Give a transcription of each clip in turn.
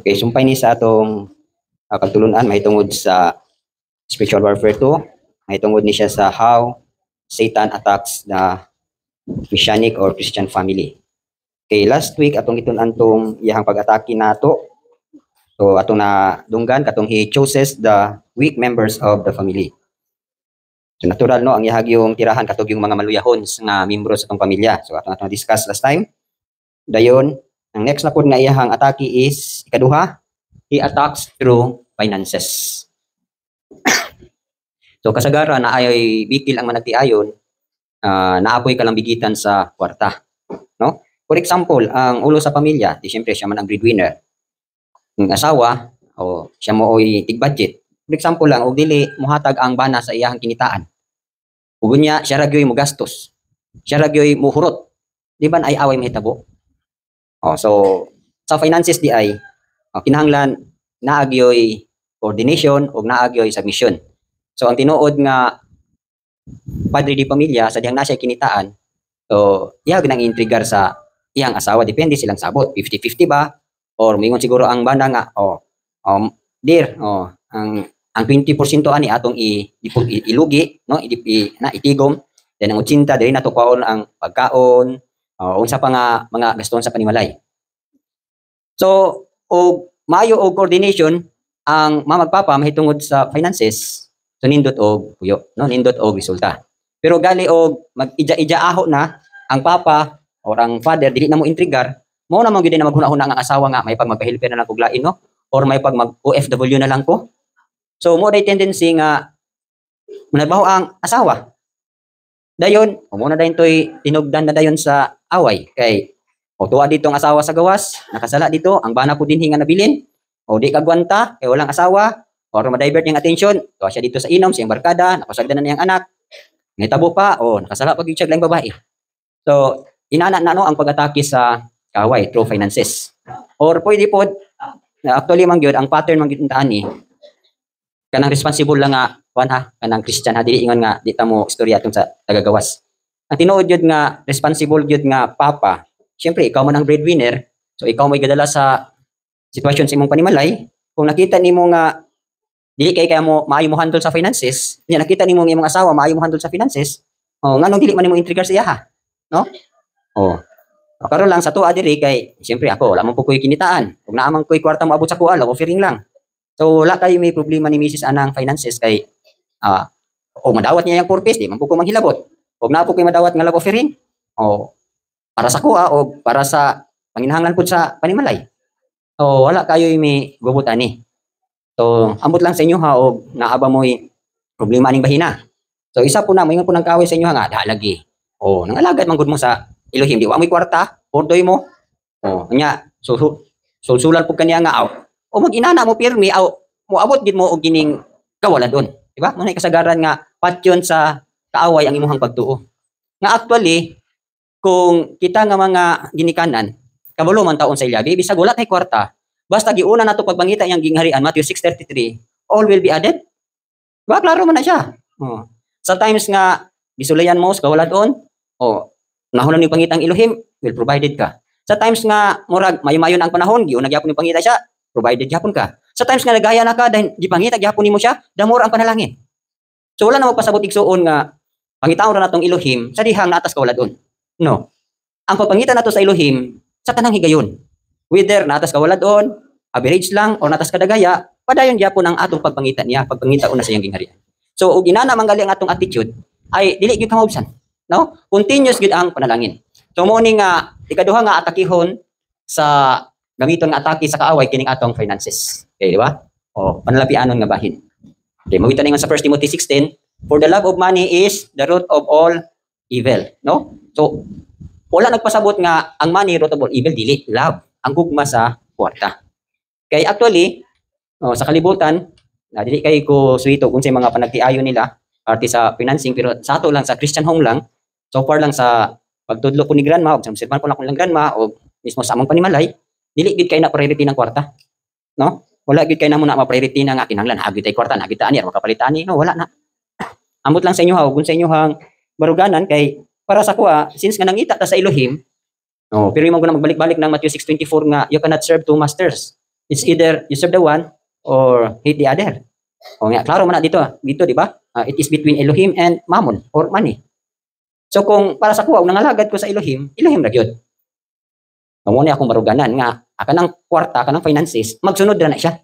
Okay, sumpay ni sa atong pagtulunan mahitungod sa spiritual warfare 2, mahitungod ni siya sa how Satan attacks the Messianic or Christian family. Okay, last week atong itun-an tong iyang pag-atake nato. So atong na dunggan katong he chooses the weak members of the family. So natural no ang iyahag yung tirahan katong yung mga maluyahon nga membro sa atong pamilya. So atong discuss last time. Dayon, ang next na pod nga iyahang atake is ikaduha, he attacks through finances. So kasagaran na ay bikil ang managtiayon, naapoy kalambigitan sa kwarta, no? For example, ang ulo sa pamilya, di syempre siya man ang breadwinner. Ang asawa, o siya mo oy tig budget. For example lang, og dili muhatag ang bana sa iyahang kinitaan. Ug unya siya ra gyoy mo gastos. Siya ra gyoy mo hurot. Di ba ay away mahitabo? So sa finances di ay kinahanglan naagyoy coordination ug naagyoy submission. So ang tinuod nga padre di pamilya sa dihang nasa kinitaan, so iyag nang intrigar sa iyang asawa, depende silang sabot, 50-50 ba or mingon siguro ang banda nga dear, ang 20% ani atong ilugi, no, itigom, then ang 80 diri nato kwaon ang pagkaon, unsa pa nga mga gaston sa panimalay. So og maayo og coordination ang mamagpapa mahitungod sa finances, so nindot og puyo, no, nindot og resulta. Pero gali og mag-ija-ija-aho na ang papa or ang father dili na mo intrigar, mao na man gyud na maghuna-huna ang asawa nga may pag magpahilper na lang kog lain, no, or may pag mag OFW na lang ko. So mo day tendency nga managbaho ang asawa. Dayon, mo na dayon toy tinugdan na dayon sa away kay tuwa dito ang asawa sa gawas, nakasala dito, ang bana po din hinga nabilin, o di kagwanta, kay walang asawa, or ma-divert niyang attention, tuwa siya dito sa inom, siyang barkada, nakasagdan na niyang anak, nahitabo pa, o nakasala pag yung lang babae. So, inana na no ang pag-atake sa kaway through finances. Or pwede po, actually man gyud ang pattern man gyud ani, kanang responsible lang nga, kanang Christian, dili ingon nga, di ta mo istorya atong sa tagagawas. Ang tinuod gyud nga, responsible gyud nga papa, siyempre, ikaw man ang breadwinner, so ikaw may gadala sa sitwasyon sa imong panimalay. Kung nakita nimo nga dili kay mo maayo mo handle sa finances, niya nakita nimo nga imong asawa maayo mo handle sa finances, nganong dili man nimo intrigar sa iya, no? Karon lang sa tuwa diri kay siyempre ako wala man po koy kinitaan. Kung naa man koy kwarta mo abot sa kuan, offering lang. So wala kay may problema ni Mrs. anang finances kay madawat niya yang purpose, di man po ko manghilabot. Kung naa po koy madawat nga love offering, para sa kuha o para sa panginahanglan po sa panimalay. So, wala kayo may gubutan ni. So, ambot lang sa inyo ha o naaba mo'y problema ning bahina. So, isa po na, mayroon po ng kaway sa inyo ha nga, dalagi. Nangalagad manggod mo sa Elohim. Di wa mo'y kwarta, ordoy mo. Kanya, susulan po kanya nga, mag-inana mo pirmi, mo abot din mo o gining kawala doon. Diba? Muna kasagaran nga, patyon sa kaaway ang imuhang pagtuo. Nga actually, kung kita nga mga ginikanan, kabalo man taon sa ilyabi, bisag wala kay kwarta, basta giuna nato pagpangita yang gingharian, Matthew 6:33, all will be added. Ba klaro man na siya. Sometimes nga gisulayan mo sa wala doon, nahunan ni pangitang Elohim, will provided ka. Sa times nga murag mayo-mayon ang panahon, giuna gyapon ni pangita siya, provided gyapon ka. Sa times nga nagaya na ka dahil gipangita gyapon nimo siya, damor ang panalangin. So wala na magpasabot igsuon nga pangitaon ra natong Elohim sa dihang natas ka wala doon. No. Ang pagpangitan nato sa Elohim sa tanang higayon. Whether natas ka wala doon, average lang o natas ka dagaya, padayon gyapon ang atong pagpangitan niya, pagpangita una sa iyang gingharian. So ug inana manggali ang atong attitude ay dili gyud kamabsan, no? Continuous gyud ang panalangin. So mo ni nga ikaduha nga atakihon sa gamiton nga atake sa kaaway kining atong finances. Okay, di ba? Panalapianon nga bahin. Okay, mawita ningon sa 1 Timothy 16, for the love of money is the root of all evil, no? So, wala nagpasabot nga ang money root of all evil, dili love, ang gugma sa kwarta. Kay actually, sa kalibutan, dili kay ko suwito kung sa mga panagtiayon nila, parte sa financing, pero sa ato lang, sa Christian home lang, so far lang sa pagtudlo ko ni grandma, o sa musilpan ko lang kung lang grandma, o mismo sa among panimalay, dili gid kay na priority ng kwarta. No? Wala gid kay na muna ma-priority na nga, kinahanglan, hagit ay kwarta, nagitaan niya, makapalitaan niya, no, wala na. Amot lang sa inyo ha, kung sa inyo hang baruganan, kay para sa kuha, since nga nangita ta sa Elohim, pero yung mga magbalik-balik ng Matthew 6:24 nga, you cannot serve two masters. It's either you serve the one or hate the other. O nga, klaro man na dito, di ba? It is between Elohim and Mammon or money. So kung para sa kuha, nangalagad ko sa Elohim ra gyud. Mao ni akong maruganan nga kanang kwarta, kanang finances, magsunod na siya.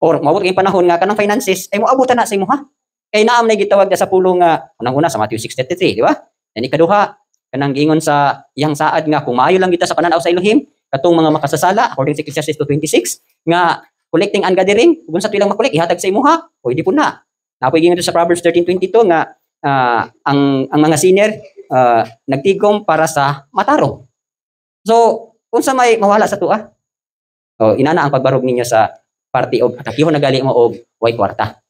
Or mawag kay panahon nga kanang finances ay moabutan na sa imo ha. Kay naam na gitawag sa pulong nga unang-una sa Matthew 6:33, di ba? Yan ikaduha, kanang giingon sa iyang saad nga kung maayo lang kita sa pananaw sa Elohim, katong mga makasasala according sa Ecclesiastes 2:26 nga collecting and gathering, kung sa tuilang makolek ihatag sa imo ha, pwede po na. Napoy giingon sa Proverbs 13:22 nga ang mga senior nagtigom para sa matarong. So, unsa may mawala sa tuwa? Inana ang pagbarog ninyo sa party of atakihon na gali mo og way kwarta.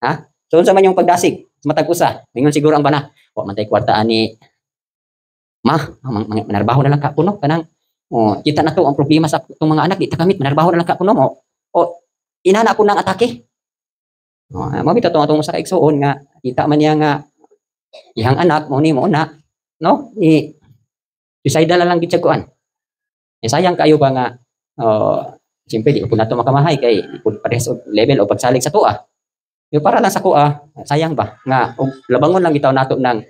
Ha? So, unsa man yung pagdasig? Matag-usa. Mingon siguro ang bana. Wa man tay kwarta ani. Manarbaho na lang ka puno kanang kita na to ang problema sa itong mga anak, di ta kamit manarbaho na lang ka puno mo. Inana ko nang atake. Mabito atong sa kaigsuon nga kita man niya nga ihang anak mo ni mo na no ni suicidal lang gid siya kuan. Sayang kayo ba nga siyempre di ko na to makamahay kay pud parehas level o pagsalig sa tuwa. Yo para lang sa kuha, sayang ba nga labangon lang bitaw nato nang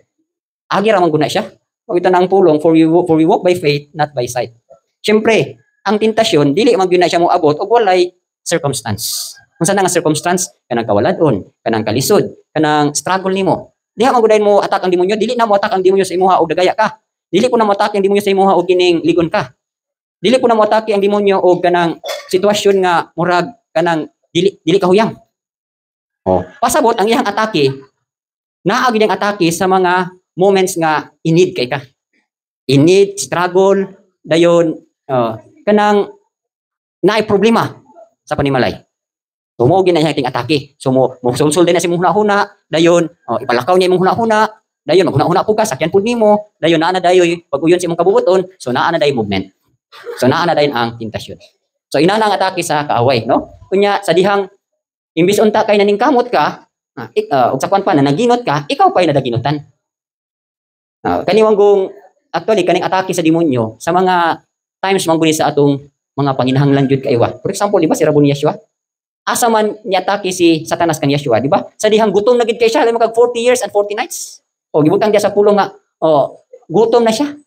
agi ra man guna siya. O ito nang pulong for we walk by faith not by sight. Siyempre, ang tentasyon dili man gyud na siya mo abot og walay circumstance. Unsa na nga circumstance? Kanang kawaladon, kanang kalisod, kanang struggle nimo. Diha man gudayon mo attack ang demonyo, dili na mo attack ang demonyo sa imuha og dagaya ka. Dili ko na mo attack ang demonyo sa imuha og kining ligon ka. Dili ko na mo attack ang demonyo og kanang sitwasyon nga murag kanang dili ka huyang. Pasabot ang iyang atake, naa gyud ang atake sa mga moments nga in-need kay ka. In-need, struggle, dayon kanang naay problema sa panimalay. So mo gyud na iyang atake. So mo sulsul din na si mong huna-huna, dayon ipalakaw niya imong huna-huna, dayon maghuna-huna pud ka sakyan pud nimo, dayon naa na dayoy pag-uyon si imong kabubuton, so naa na dayoy movement. So naa na dayon ang tentasyon. So inana ang atake sa kaaway, no? Kunya sa dihang imbis unta kay naningkamot ka, ug sa kwan pa na nagingot ka, ikaw pa'y nadaginutan. Kaniwang actually kaning atake sa demonyo sa mga times man guni sa atong mga panginahanglan jud kaywa. For example, di ba si Rabon Yeshua? Asa man ni atake si Satanas kan Yeshua, di ba? Sa dihang gutom na gid kay siya, magag 40 years and 40 nights. Gibutang dia sa pulong nga, gutom na siya.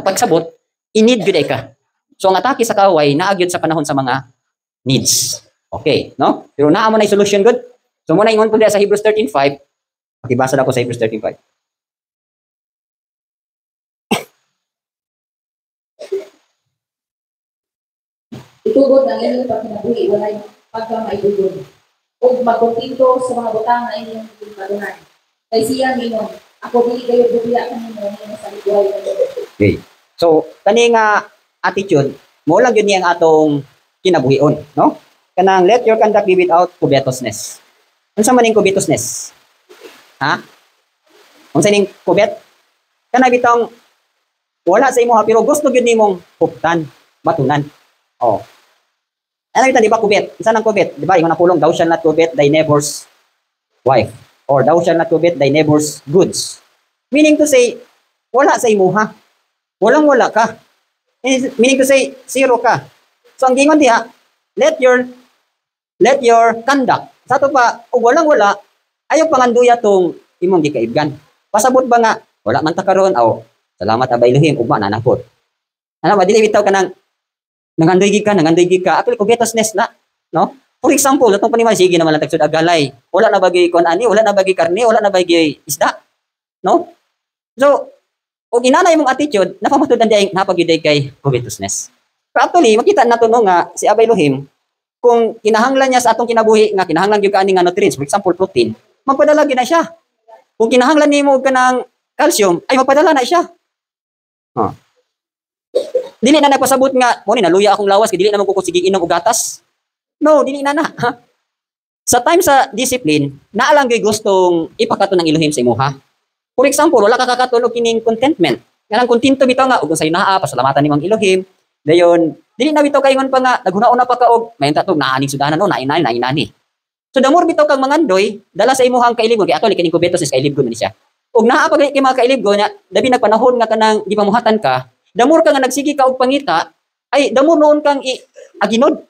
Pagsabot, in-need gud ka. So ang atake sa kaaway naagyod sa panahon sa mga needs. Okay, no? Pero naa mo na solution good. So muna ingon po diya sa Hebrews 13:5. Pakibasa na ko sa Hebrews 13:5. Itugod ang inyong pagkinabuhi, walay pagkamaitugod. O magkumpito sa mga butang na inyong padunan. Kay siya mingon, ako dili kayo bubila kanimo sa libuhay. Okay. So kani nga attitude, mo lang yun niyang atong kinabuhion, no? Kanang let your conduct be without covetousness. Unsa man ning covetousness? Ha? Unsa ning covet? Kana bitong wala sa imo pero gusto gyud nimong huptan, batunan. Ano ito, di ba, covet? Isa ng covet, di ba, yung napulong, thou shall not covet thy neighbor's wife, or thou shall not covet thy neighbor's goods. Meaning to say, wala sa imuha. Walang-wala ka. Meaning to say, zero ka. So, ang gingon diha, let your conduct, sa ito pa, o walang-wala, ayaw panganduya tong imong gikaibgan. Pasabot ba nga, wala man ta karon, salamat abay Elohim, ugma na napot. Ano ba, dili bitaw ka ng nangandoy gid ka. Actually, covetousness na, no? For example, atong panimal, sige naman lang tagsud agalay. Wala na bagay kon ani, wala na bagay karne, wala na bagay isda, no? So, og inanay mong attitude, napamatud-an diay napagyuday kay covetousness. Pero actually, makita nato no nga si Abay Elohim, kung kinahanglan niya sa atong kinabuhi nga kinahanglan gyud kani nga nutrients, for example, protein, magpadala gyud na siya. Kung kinahanglan nimo kanang calcium, ay magpadala na siya. Dili na nagpasabot nga, mo ni naluya akong lawas kay dili na magkukusigig inom og gatas. No, dili na. Sa time sa discipline, naa lang gyud gustong ipakato ng Elohim sa imuha. For example, wala ka kakatulog kining contentment. Nga nang kontento bitaw nga ug unsay naa pasalamatan nimong Elohim. Dayon, dili na bitaw kaingon pa nga naghuna-una pa ka og mayon tatog naaning sudanan no, nainani. So the more bitaw kang mangandoy, dala sa imuhang kailibgon kay ato kining covetousness kailibgon man siya. Ug naa pa kay mga kailibgon nga labi nagpanahon nga kanang gipamuhatan ka. The more ka nga nagsigi ka og pangita, ay damo noon kang aginod.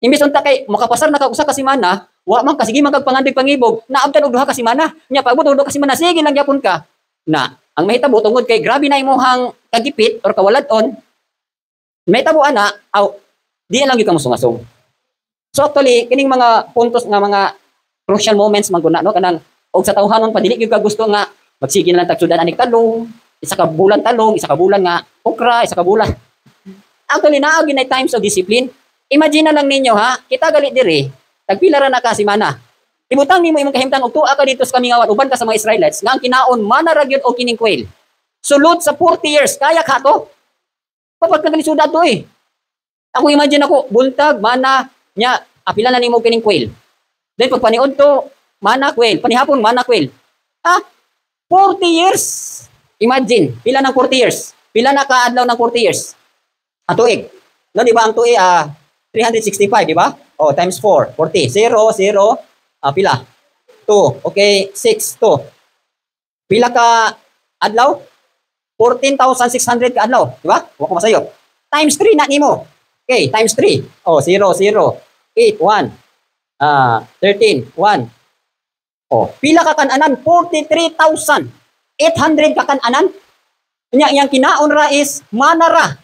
Imbes unta kay makapasar na kag usa ka semana, wa man ka sige magpangandeg pangibog, naabtan og duha ka semana. Nya paabot og duha ka semana, sige lang gyapon ka. Na ang mahitabo tungod kay grabe na imong kagipit or kawaladon, mahitabo ana, aw di lang gyud ka mosungasong. So actually kining mga puntos nga mga crucial moments man guna no kanang og sa tawhanon pa dili gyud ka gusto nga magsige na lang tagsudan anik talong, isa ka bulan talong, isa ka bulan nga okra, isa ka bulan. Actually naa gyud na times of discipline. Imagine na lang ninyo ha, kita gali diri, tagpila ra na ka semana. Ibutang nimo imong kahimtang og tuwa ka dito sa kamingawan uban ka sa mga Israelites nga ang kinaon mana ra gyud og kining quail. Sulod sa 40 years kaya ka to. Papat ka gali sudad to eh. Ako imagine ako buntag mana nya apila na nimo kining quail. Then pag paniod to mana quail, panihapon mana quail. Ah, 40 years. Imagine, pila ng 40 years? Pila na kaadlaw ng 40 years? Ang tuig. No, di ba ang tuig 365, di ba? Oh, times 4, 40. 0, 0, pila? 2. Okay, 6, 2. Pila ka adlaw? 14,600 ka adlaw, di ba? Huwag ko masayo. Times 3 na nimo. Okay, times 3. Oh, 0, 0, 8, 1, 13, 1. Oh, pila ka kananan? 43,800 ka kananan. Yang kinaon ra is manara.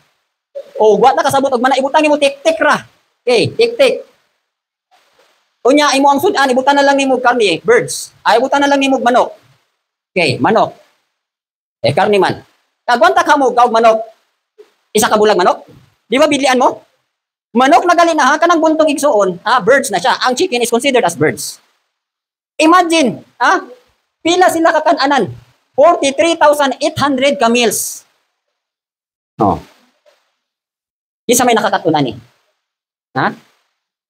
Oh, wa na kasabot og mana ibutang nimo tik-tik ra. Okay, tik-tik. Unya imo ang sudan ibutan na lang nimo karne, birds. Ay ibutan na lang nimo manok. Okay, manok. Karne man. Kagwanta ka mo gaog manok. Isa ka bulag manok? Di ba bidlian mo? Manok na gali na ha kanang buntong igsuon, birds na siya. Ang chicken is considered as birds. Imagine, pila sila ka kananan? 43,800 ka meals. Oh. Isa may nakakatunan eh.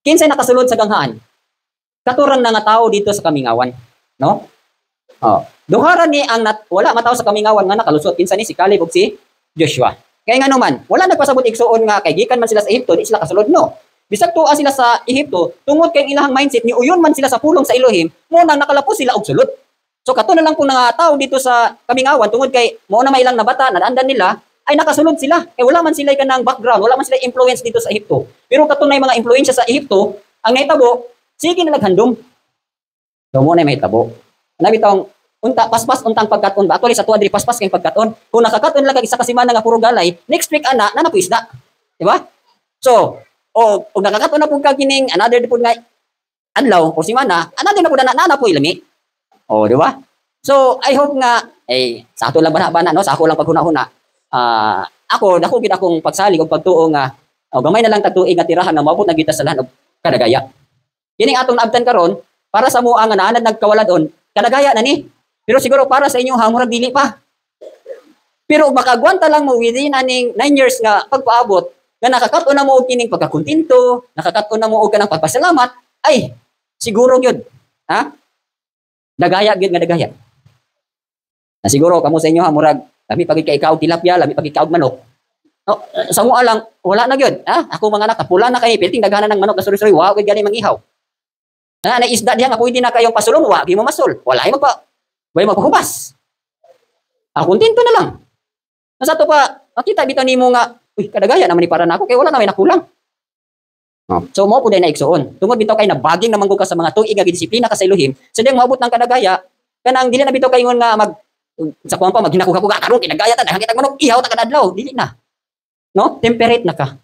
Kinsay nakasulod sa ganghaan. Katurang na nga tao dito sa Kamingawan, no? Oh, duharan ni ang wala mataw sa Kamingawan nga nakalusot kinsa ni si Caleb ug si Joshua. Kaya nga naman, wala nagpasabot igsuon nga kay gikan man sila sa Ehipto, di sila kasulod no. Bisag tuwa sila sa Ehipto, tungod kay ilahang mindset ni uyon man sila sa pulong sa Elohim, mo nang nakalapos sila og sulod. So kato na lang kung nga tao dito sa Kamingawan tungod kay mo na may ilang nabata naandan nila ay nakasulod sila. Kaya wala man sila kanang background, wala man sila influence dito sa Ehipto. Pero katunay mga influensya sa Ehipto, ang naitabo, sige na naghandom. So mo na may tabo. Nabi tong unta paspas untang pagkaton ba? Actually sa tuwa diri paspas kay pagkaton. Kung nakakaton lang kag isa ka semana nga puro galay, next week ana na napo isda. Di ba? So, og nakakaton na pud kag kining another pud nga adlaw o semana, another na pud na po ilami. Oh, di ba? So, I hope nga sa ato lang bana-bana no, sa ako lang paghuna-huna. Ako dako gid akong pagsalig og pagtuo nga gamay na lang tagtuig nga tirahan na maabot na kita sa lahan og kadagaya. Kining atong naabtan karon para sa mua nga naanad nagkawaladon, kadagaya na ni. Pero siguro para sa inyo murag dili pa. Pero makagwanta lang mo within aning 9 years nga pagpaabot nga nakakaton na mo og kining pagkakontento, nakakaton na mo og kanang pagpasalamat, ay siguro gyud. Dagaya gyud nga dagaya. Na siguro kamo sa inyo murag lami pagid kay ikaw tilapia, lami pagid ikaw manok. No, sa mua lang wala na gyud. Ako mga anak pula na kay pilting daghanan ng manok na suri-suri, wa gyud gani mangihaw. Na isda diha nga pwede na kayong pasulon, wa gi mo masul. Wala magpahubas. Kontento na lang. Nasa to pa makita bitaw nimo nga, uy kadagaya naman ni para nako kay wala na may nakulang. So mo pud na igsuon. Tungod bitaw kay nabaging naman ko ka sa mga tuig nga disiplina ka sa Elohim, sadeng moabot ng kadagaya kanang dili na bitaw kay ingon nga sa kuwan pa maghinakuha karon kinagaya ta dahang kitag manok ihaw ta kadadlaw dili na. No? Temperate na ka.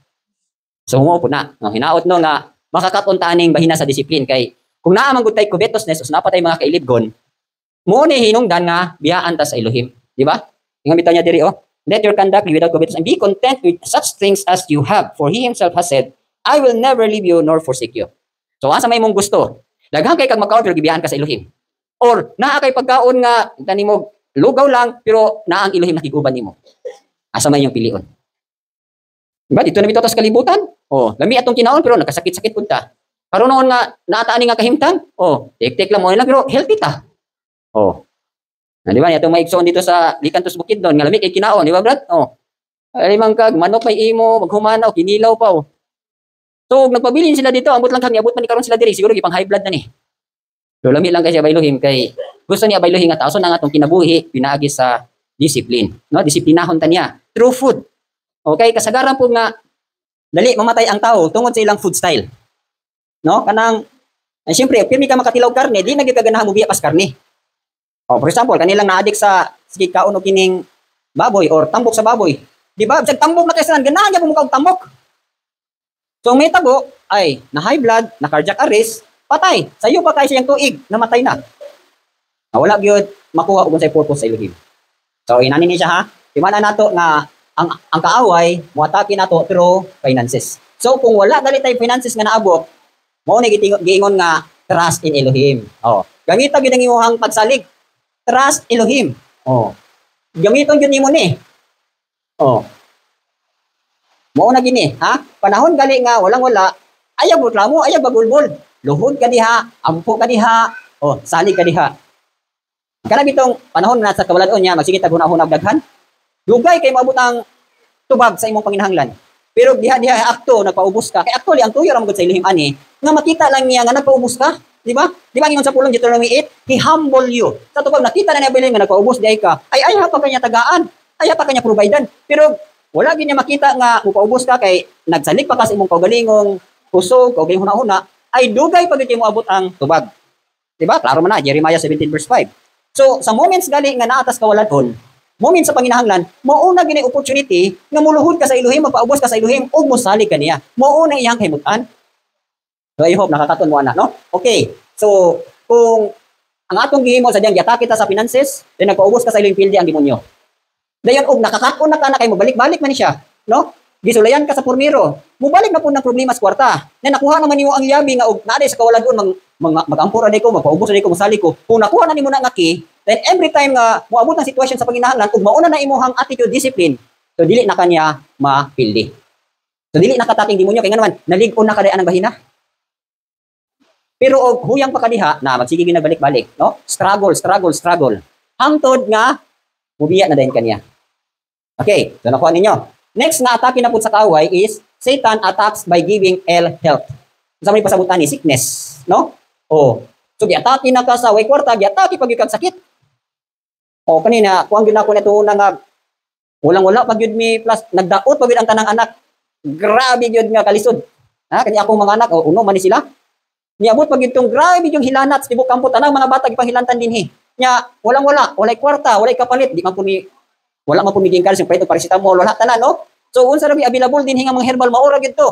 So mo pud na. Hinaot no nga makakaton ta aning bahina sa disiplin kay kung naa man gud tay covetousness us napatay mga kailibgon mo ni hinungdan nga biyaan ta sa Elohim, di ba? Ingon bitaw niya diri let your conduct be without covetousness and be content with such things as you have, for he himself has said, I will never leave you nor forsake you. So asa may mong gusto? Daghang kay kag magkaon pero gibiyaan ka sa Elohim. Or naa kay pagkaon nga kanimo lugaw lang pero naa ang Elohim nakiguban nimo. Asa may yung pilion? Diba? Dito na bitaw sa kalibutan. Lami atong kinaon pero nagkasakit-sakit pud ta. Karon noon nga naata ani nga kahimtang. Tik-tik lang mo lang pero healthy ta. Di ba? Itong maigsoon dito sa Licantos Bukidnon, nga lami kay kinaon, di ba, Brad? Alimang kag, manok may imo, maghumanaw, kinilaw pa. So, nagpabilin sila dito, ambot lang kag, abot man ni karon sila diri, siguro gipang high blood na ni. So, lami lang kasi Abaylohim, kay gusto niya Abaylohim nga tao, so na nga itong kinabuhi, pinaagi sa discipline. No? Disiplinahon ta niya. Through food. Okay, kasagaran po nga, dali mamatay ang tao tungod sa ilang food style. No? Kanang siyempre, pirmi ka makatilaw karne, di nagigaganahan mo biya pas karne. For example, kanilang na-addict sa sige kaon o kining baboy or tambok sa baboy. Di ba? Sa tambok na kaysa ganahan niya kung tambok. So, ang may tabo ay na high blood, na cardiac arrest, patay. Sa iyo pa kayo siyang tuig, namatay na. Wala gyud makuha kung sa purpose sa Elohim. So, inanin niya ha. Di man na nato nga ang kaaway, muatake nato pero finances. So, kung wala dali tay finances nga naabot, mao ni giingon nga trust in Elohim. Gamita gyud ang imong pagsalig. Trust Elohim. Gamiton gyud nimo ni. Mao na gini, ha? Panahon gali nga walang-wala, ayaw reklamo, ayaw bagulbol. Luhod ka diha, ampo ka diha, salig ka diha. Kana bitong panahon na sa kawalan niya, magsige tag hunahunag daghan. Dugay kay maabot ang tubag sa imong panginahanglan. Pero diha akto nagpaubos ka. Kay actually ang tuyo ra magud sa Elohim ani, nga makita lang niya nga nagpaubos ka, di ba? Di ba ingon sa pulong Deuteronomy 8, he humble you. Sa tubag nakita na niya bilin nga nagpaubos diay ka, ay pa kanya tagaan, ay pa kanya providean. Pero wala gid niya makita nga mupaubos ka kay nagsalig pa ka sa imong kaugalingong kusog, kaugalingong hunahuna, ay dugay pagid kay moabot ang tubag. Di ba? Klaro man na Jeremiah 17 verse 5. So sa moments gali nga naatas kawalan-on, moments sa panginahanglan, mauna gini opportunity nga muluhod ka sa Elohim, mapaubos ka sa Elohim ug mosalig ka niya. Mauna iyang himutan. So I hope nakakaton mo ana, no? Okay. So kung ang atong gihimo sa diyang yata kita sa finances, then nagpaubos ka sa Elohim pildi ang demonyo. Dayon og nakakaton na ka na kay mobalik-balik man ni siya, no? Gisulayan ka sa pormiro. Mubalik na po ng problema sa kwarta. Na nakuha naman nimo ang yabi nga og naa sa kawalan-on mag-ampura day ko, magpaubos day ko, mosalig ko. Kung nakuha na nimo na nga key, then every time nga moabot ng sitwasyon sa panginahanglan ug mauna na imong attitude discipline, so dili na kanya mapildi. So dili nakataking demonyo kay nga naman nalig-on na kaday anang bahina. Pero og huyang pa kadiha na magsige ginabalik-balik, no? Struggle. Hangtod nga mubiya na dayon kaniya. Okay, so nakuha ninyo. Next nga atake na pud sa kaaway is Satan attacks by giving ill health. Sa may pasabutan ni sickness, no? So giatake na ka sa way kwarta, giatake pag kag sakit. Kanina kuang gyud ako neto una nga walang-wala pag gyud mi plus nagdaot pag gyud ang tanang anak. Grabe gyud nga kalisod. Kani akong mga anak, uno man ni sila. Niabot pag gyud tong grabe yung hilanat tibok kampo tanang mga bata gipanghilantan dinhi. Nya walang-wala, walay kwarta, walay kapalit, di man po ni wala man po miging kalis yung preto paracetamol, wala tanan, no? So unsa ra bi available din hinga mga herbal maura gyud to.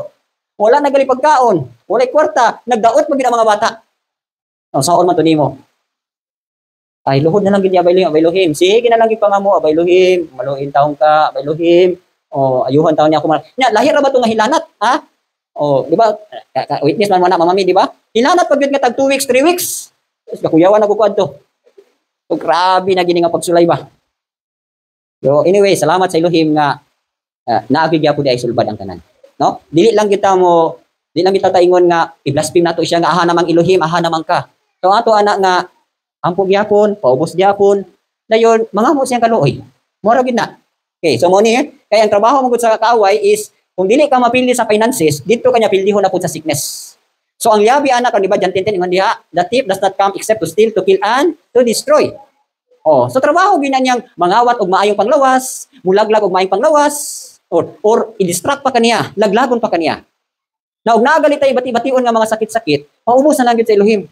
Wala na gali pagkaon, walay kwarta, nagdaot pag gyud ang mga bata. Saon man to nimo? Ay luhod na lang gid Elohim. Sige na lang gid pangamo Elohim, maluin taong ka, Elohim. Ayuhan taon niya ako. Nya lahir ra ba to nga hilanat, ha? Di ba? Witness man na mamami, di ba? Hilanat pag gyud nga tag 2 weeks, 3 weeks. Kakuyawan ako kuadto. So grabe na gini nga pagsulay ba. So anyway, salamat sa Elohim nga naagi gyapon di ay sulbad ang tanan. No? Dili lang kita taingon nga i-blaspheme nato siya nga aha namang Elohim, aha namang ka. So ato anak nga ampo gyapon, paubos gyapon, dayon mga mo siyang kaluoy. Mora gid na. Okay, so mo ni kaya ang trabaho mo gud sa kaaway is kung dili ka mapildi sa finances, dito kanya pildihon na pud sa sickness. So ang yabi anak kan di ba John 10:10 ingon diha, the thief does not come except to steal, to kill and to destroy. So trabaho gyud niyang mangawat og maayong panglawas, mulaglag og maayong panglawas, or i-distract pa kaniya, laglagon pa kaniya. Na og naagali tay bati-bation nga mga sakit-sakit, paubos na lang gyud sa Elohim.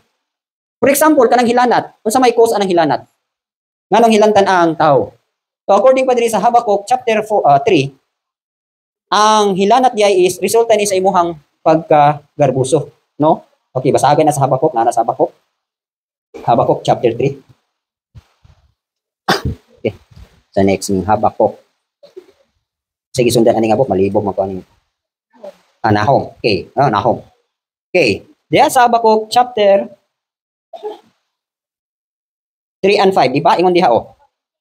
For example, kanang hilanat, unsa may cause anang hilanat? Nganong hilantan ang tao? So according pa diri sa Habakkuk chapter 3, ang hilanat diay is resulta ni sa imuhang pagkagarbuso, no? Okay, basagan na sa Habakkuk, na sa Habakkuk. Habakkuk chapter 3. Okay. Sa next ng Habakkuk. Sige sundan ani nga po malibog man ko ani. Nahum. Okay, Nahum. Okay. Diya sa Habakkuk chapter 3 and 5, di ba? Ingon diha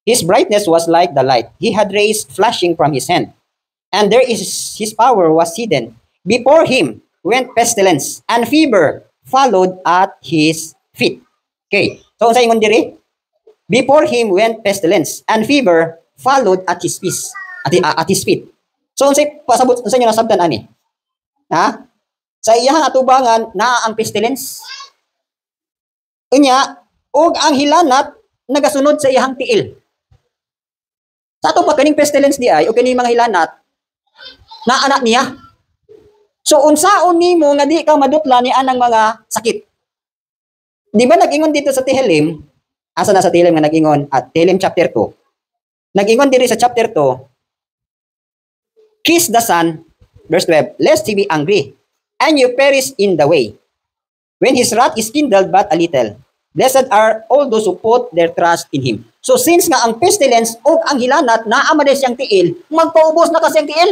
His brightness was like the light. He had rays flashing from his hand. And there is his power was hidden. Before him went pestilence, and fever followed at his feet. Okay. So unsa ingon diri? Before him went pestilence, and fever followed at his feet. At his feet. So unsay pasabot unsa inyo nasabtan ani? Ha? Sa iyang atubangan naa ang pestilence. Unya, og ang hilanat nagasunod sa iyang tiil. Sa ato pa kaning pestilence di ay o kini mga hilanat na anak niya. So unsaon nimo nga di ka madutla ni anang mga sakit? Di ba nag-ingon dito sa Tehillim? Asa na sa Tehillim nga nag-ingon? At Tehillim chapter 2. Nag-ingon diri sa chapter 2, kiss the Son, verse 12, lest he be angry, and you perish in the way. When his wrath is kindled but a little, blessed are all those who put their trust in him. So since nga ang pestilence o ang hilanat naama din siyang tiil, magpaubos na kasi ang tiil.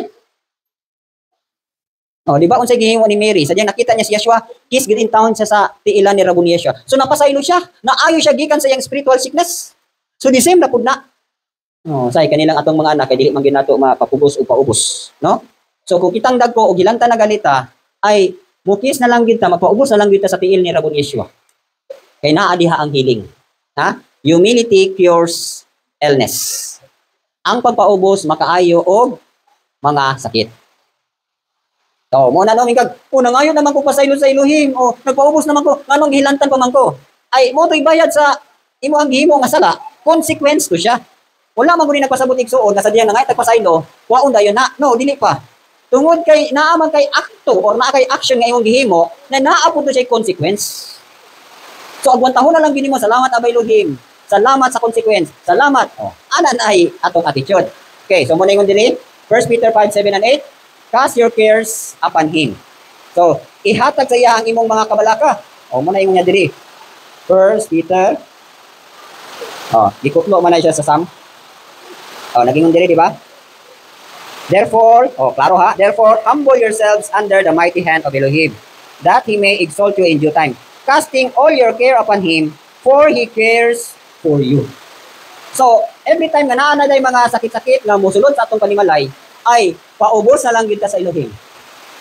Oh, di ba unsay gihimo ni Mary? Sadyang nakita niya si Yeshua, kiss gid in town siya sa tiilan ni Rabon Yeshua. So napasaylo siya, naayo siya gikan sa iyang spiritual sickness. So the same na pud na. Oh, say kanilang atong mga anak kay dili man gyud nato mapapubos o paubos, no? So kung kitang dagko o gilanta na galita ay mukis na lang gyud ta, mapaubos na lang gyud ta sa tiil ni Rabon Yeshua. Kay naa diha ang healing. Ha? Humility cures illness. Ang pagpaubos makaayo og mga sakit. So, mo na namin kag, nangayon naman ko pasaylo sa Elohim, o nagpaubos naman ko, nganong gihilantan pa man ko. Ay, mo to'y bayad sa imo ang gihimo nga sala, consequence to siya. Wala man ko rin nagpasabot igsuon, na sa diyan nga tagpasaylo, waon dayon na, no, dili pa. Tungod kay, naaman kay akto, or naa kay action nga imong gihimo, na naapod to siya consequence. So, agwantahon na lang gini mo, salamat Abay Elohim, salamat sa consequence, salamat, anan ay atong attitude. Okay, so muna yung dili, 1 Peter 5, 7 and 8, cast your cares upon Him. So, ihatag sa iya ang imong mga kabalaka. O, muna yung niya diri. 1 Peter. Ikutlo man na siya sa Sam. Naging diri, di ba? Therefore, klaro ha. Therefore, humble yourselves under the mighty hand of Elohim, that He may exalt you in due time, casting all your care upon Him, for He cares for you. So, every time nga naa na day mga sakit-sakit nga musulod sa atong panimalay, ay paubos na lang kita sa Elohim.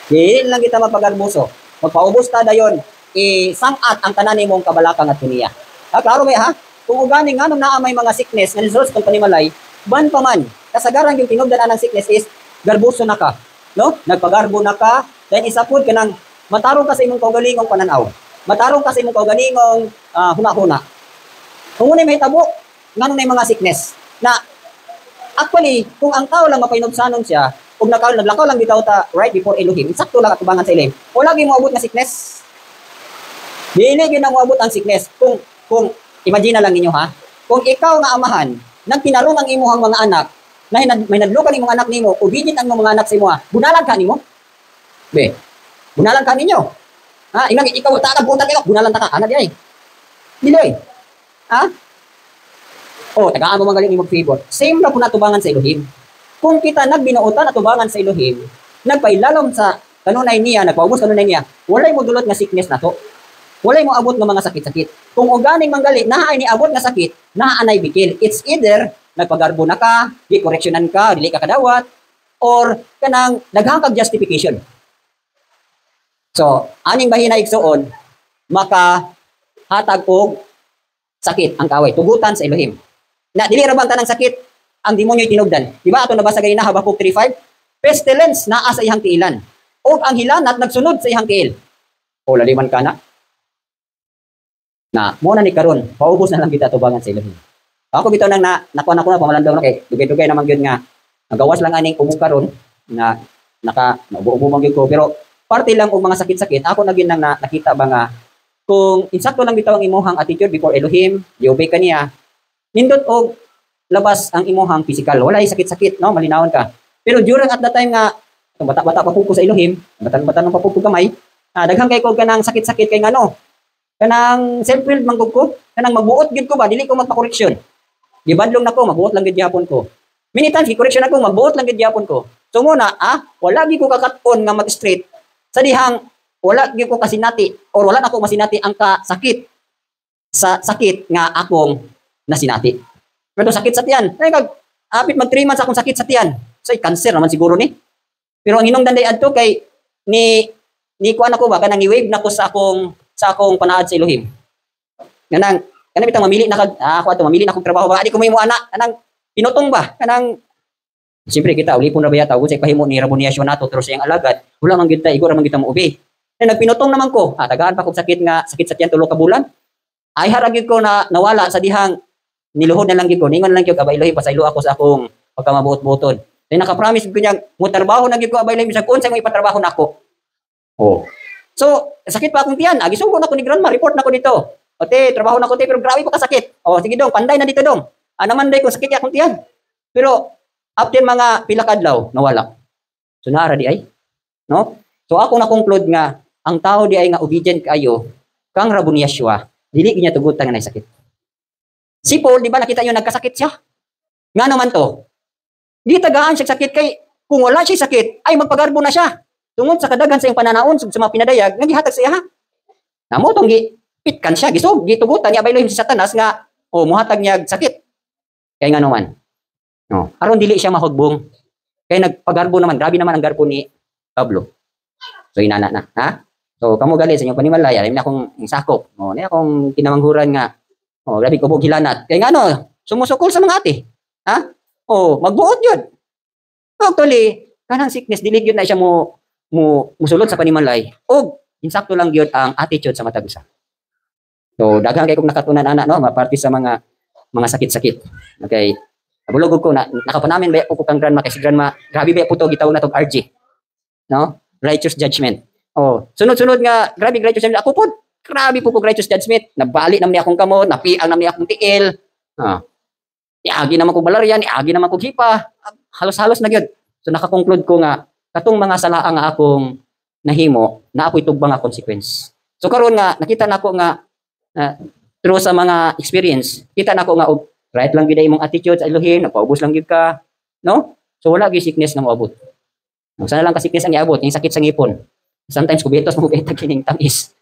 Dili lang kita magpagarbuso. Magpaubos ta dayon, isangat ang tanan nimong kabalakang at tuniya. Klaro ba ha? Kung ugani nga nung naa may mga sickness nga nisulod sa atong panimalay, ban pa man, kasagaran yung tinubdan ng sickness is garbuso na ka. No? Nagpagarbo na ka, then isapod ka ng matarong ka sa imong kaugalingong pananaw. Matarong ka sa imong kaugalingong huna-huna. Kung muna may tabo, nga nung may mga sickness, na actually, kung ang tao lang mapainubsanon siya, kung naglakaw lang bitaw ta right before Elohim, sakto lang atubangan sa Elohim, wala gyud moabot nga sickness. Dili gyud nang moabot ang sickness. Kung imagine na lang ninyo ha, kung ikaw nga amahan, nagtinarong ang imuhang mga anak, na may nadlukan imong anak nimo, obedient ang mga anak sa imo, bunalan ka nimo? Be, bunalan ka ninyo. Ha, inang ikaw ta nagbutan kayo, bunalan ta ka, ana di ay. Dili. Ha? Tagaan mo magaling imong favor. Same ra po natubangan sa Elohim. Kung kita nagbinuotan atubangan sa Elohim, nagpailalom sa kanunay niya, nagpaubos kanunay niya, walay mo dulot nga sickness na to. Walay mo abot nga mga sakit-sakit. Kung organing manggali, nahaay ni abot nga sakit, nahaanay bikil. It's either nagpagarbo na ka, di correctionan ka, dili ka kadawat, or kanang naghangkag justification. So, aning bahin na igsuon, makahatag og sakit ang kaway, tugutan sa Elohim. Na dili ra bang tanang sakit ang demonyo tinugdan. Di ba ato nabasa ganina Habakuk 3:5? Pestilence naa sa iyang tiilan. Og ang hilanat nagsunod sa iyang tiil. Laliman ka na. Na mo na ni karon, paubos na lang kita tubangan sa Elohim. Ako bitaw nang nakuha na pamalandaw na kay dugay-dugay naman gyud nga nagawas lang aning umog karon na naubo-ubo man gyud ko, pero parte lang og mga sakit-sakit. Ako na gyud nang nakita ba nga kung insakto lang bitaw ang imuhang attitude before Elohim, di-obey ka niya, nindot og labas ang imuhang physical. Wala ay sakit-sakit, no? Malinawon ka. Pero during at the time nga, itong bata-bata pa po sa Elohim, bata-bata pa po kamay, daghang kay ko kanang sakit-sakit kay ngano, kanang self-willed manggug ko, kanang magbuot gid ko ba, dili ko magpa-correction. Gibadlong nako, magbuot lang gid gyapon ko. Many times, i-correction ako, magbuot lang gid gyapon ko. So muna, wala gid ko kakat-on nga mag-straight, sa dihang, wala gid ko kasinati, or wala na ako masinati ang kasakit, sa sakit nga akong nasinati. Pero sakit sa tiyan. Ay kag apit mag 3 months akong sakit sa tiyan. So cancer naman siguro ni. Pero ang hinungdan day adto kay ni kuan ako ba kanang i-wave nako sa akong panaad sa Elohim. Kanang bitang mamili na kag ako ato mamili na kog trabaho ba di ko mahimo ana kanang pinutong ba kanang siyempre kita uli pun ra ba yata ug say pahimo ni Rabon Yeshua nato pero sa iyang alagad wala man gid ta igor man gid ta mo ubi. Nagpinutong naman ko. Tagaan pa kog sakit sa tiyan tulo ka bulan. Ay haragid ko na nawala sa dihang niluhod na lang gid ko, ningon na lang gyud Abay Elohim pasaylo ako sa akong pagkamabuot-buoton. Then naka-promise ko niya, mo trabaho na gid ko Abay Elohim sa kun sa mo ipatrabaho nako. Oh. So, sakit pa akong tiyan. Gisugo na ko ni grandma, report na ko dito. Ote, trabaho na ko te, pero grabe pa kasakit. Oh, sige dong, panday na dito dong. Naman day ko sakit akong tiyan. Pero after mga pila kadlaw, nawala. So naara di ay, no? So ako na conclude nga ang tao di ay nga obedient kayo kang Rabon Yeshua, dili niya tugutan nga nay sakit. Si Paul, di ba nakita niyo nagkasakit siya? Nga naman to. Di tagaan siya sakit kay kung wala siya sakit ay magpagarbo na siya. Tungod sa kadaghan sa iyang pananaon sa mga pinadayag nga gihatag sa iya ha. Namo tong pitkan siya gisog gitugutan niya baylo si Satanas nga muhatag niya sakit. Kay nga naman. No, aron dili siya mahugbong. Kay nagpagarbo naman, grabe naman ang garbo ni Pablo. So inana na, ha? So kamo gali sa inyong panimalaya, na akong sakop. Ni akong kinamanghuran nga grabe ko hilanat. Kay nga sumusukol sa mga ate. Ha? Magbuot yun. Actually, kanang sickness dili gyud na siya musulod sa panimalay. Og insakto lang gyud ang attitude sa matag usa. So daghang kay kog nakatunan ana maparti sa mga sakit-sakit. Okay. Abulog ko nakapanamin ba po kang grandma kasi grandma grabe ba po to gitawag na tong RJ. No? Righteous judgment. Sunod-sunod nga grabe righteous judgment. Ako po grabe po righteous judgment. Nabali naman ni akong kamot, napiang naman ni akong tiil. Iagi naman ko balaryan, iagi naman ko hipa. Halos-halos na gyud. So nakakonclude ko nga katong mga sala nga akong nahimo na ako'y tugbang nga consequence. So karon nga nakita nako nga through sa mga experience, kita nako nga right lang gid imong attitude sa Elohim, nagpaubos lang gid ka, no? So wala gyud sickness na moabot. Sana lang ka sickness ang iabot, yung sakit sa ngipon. Sometimes kubitos mo kay kining tamis.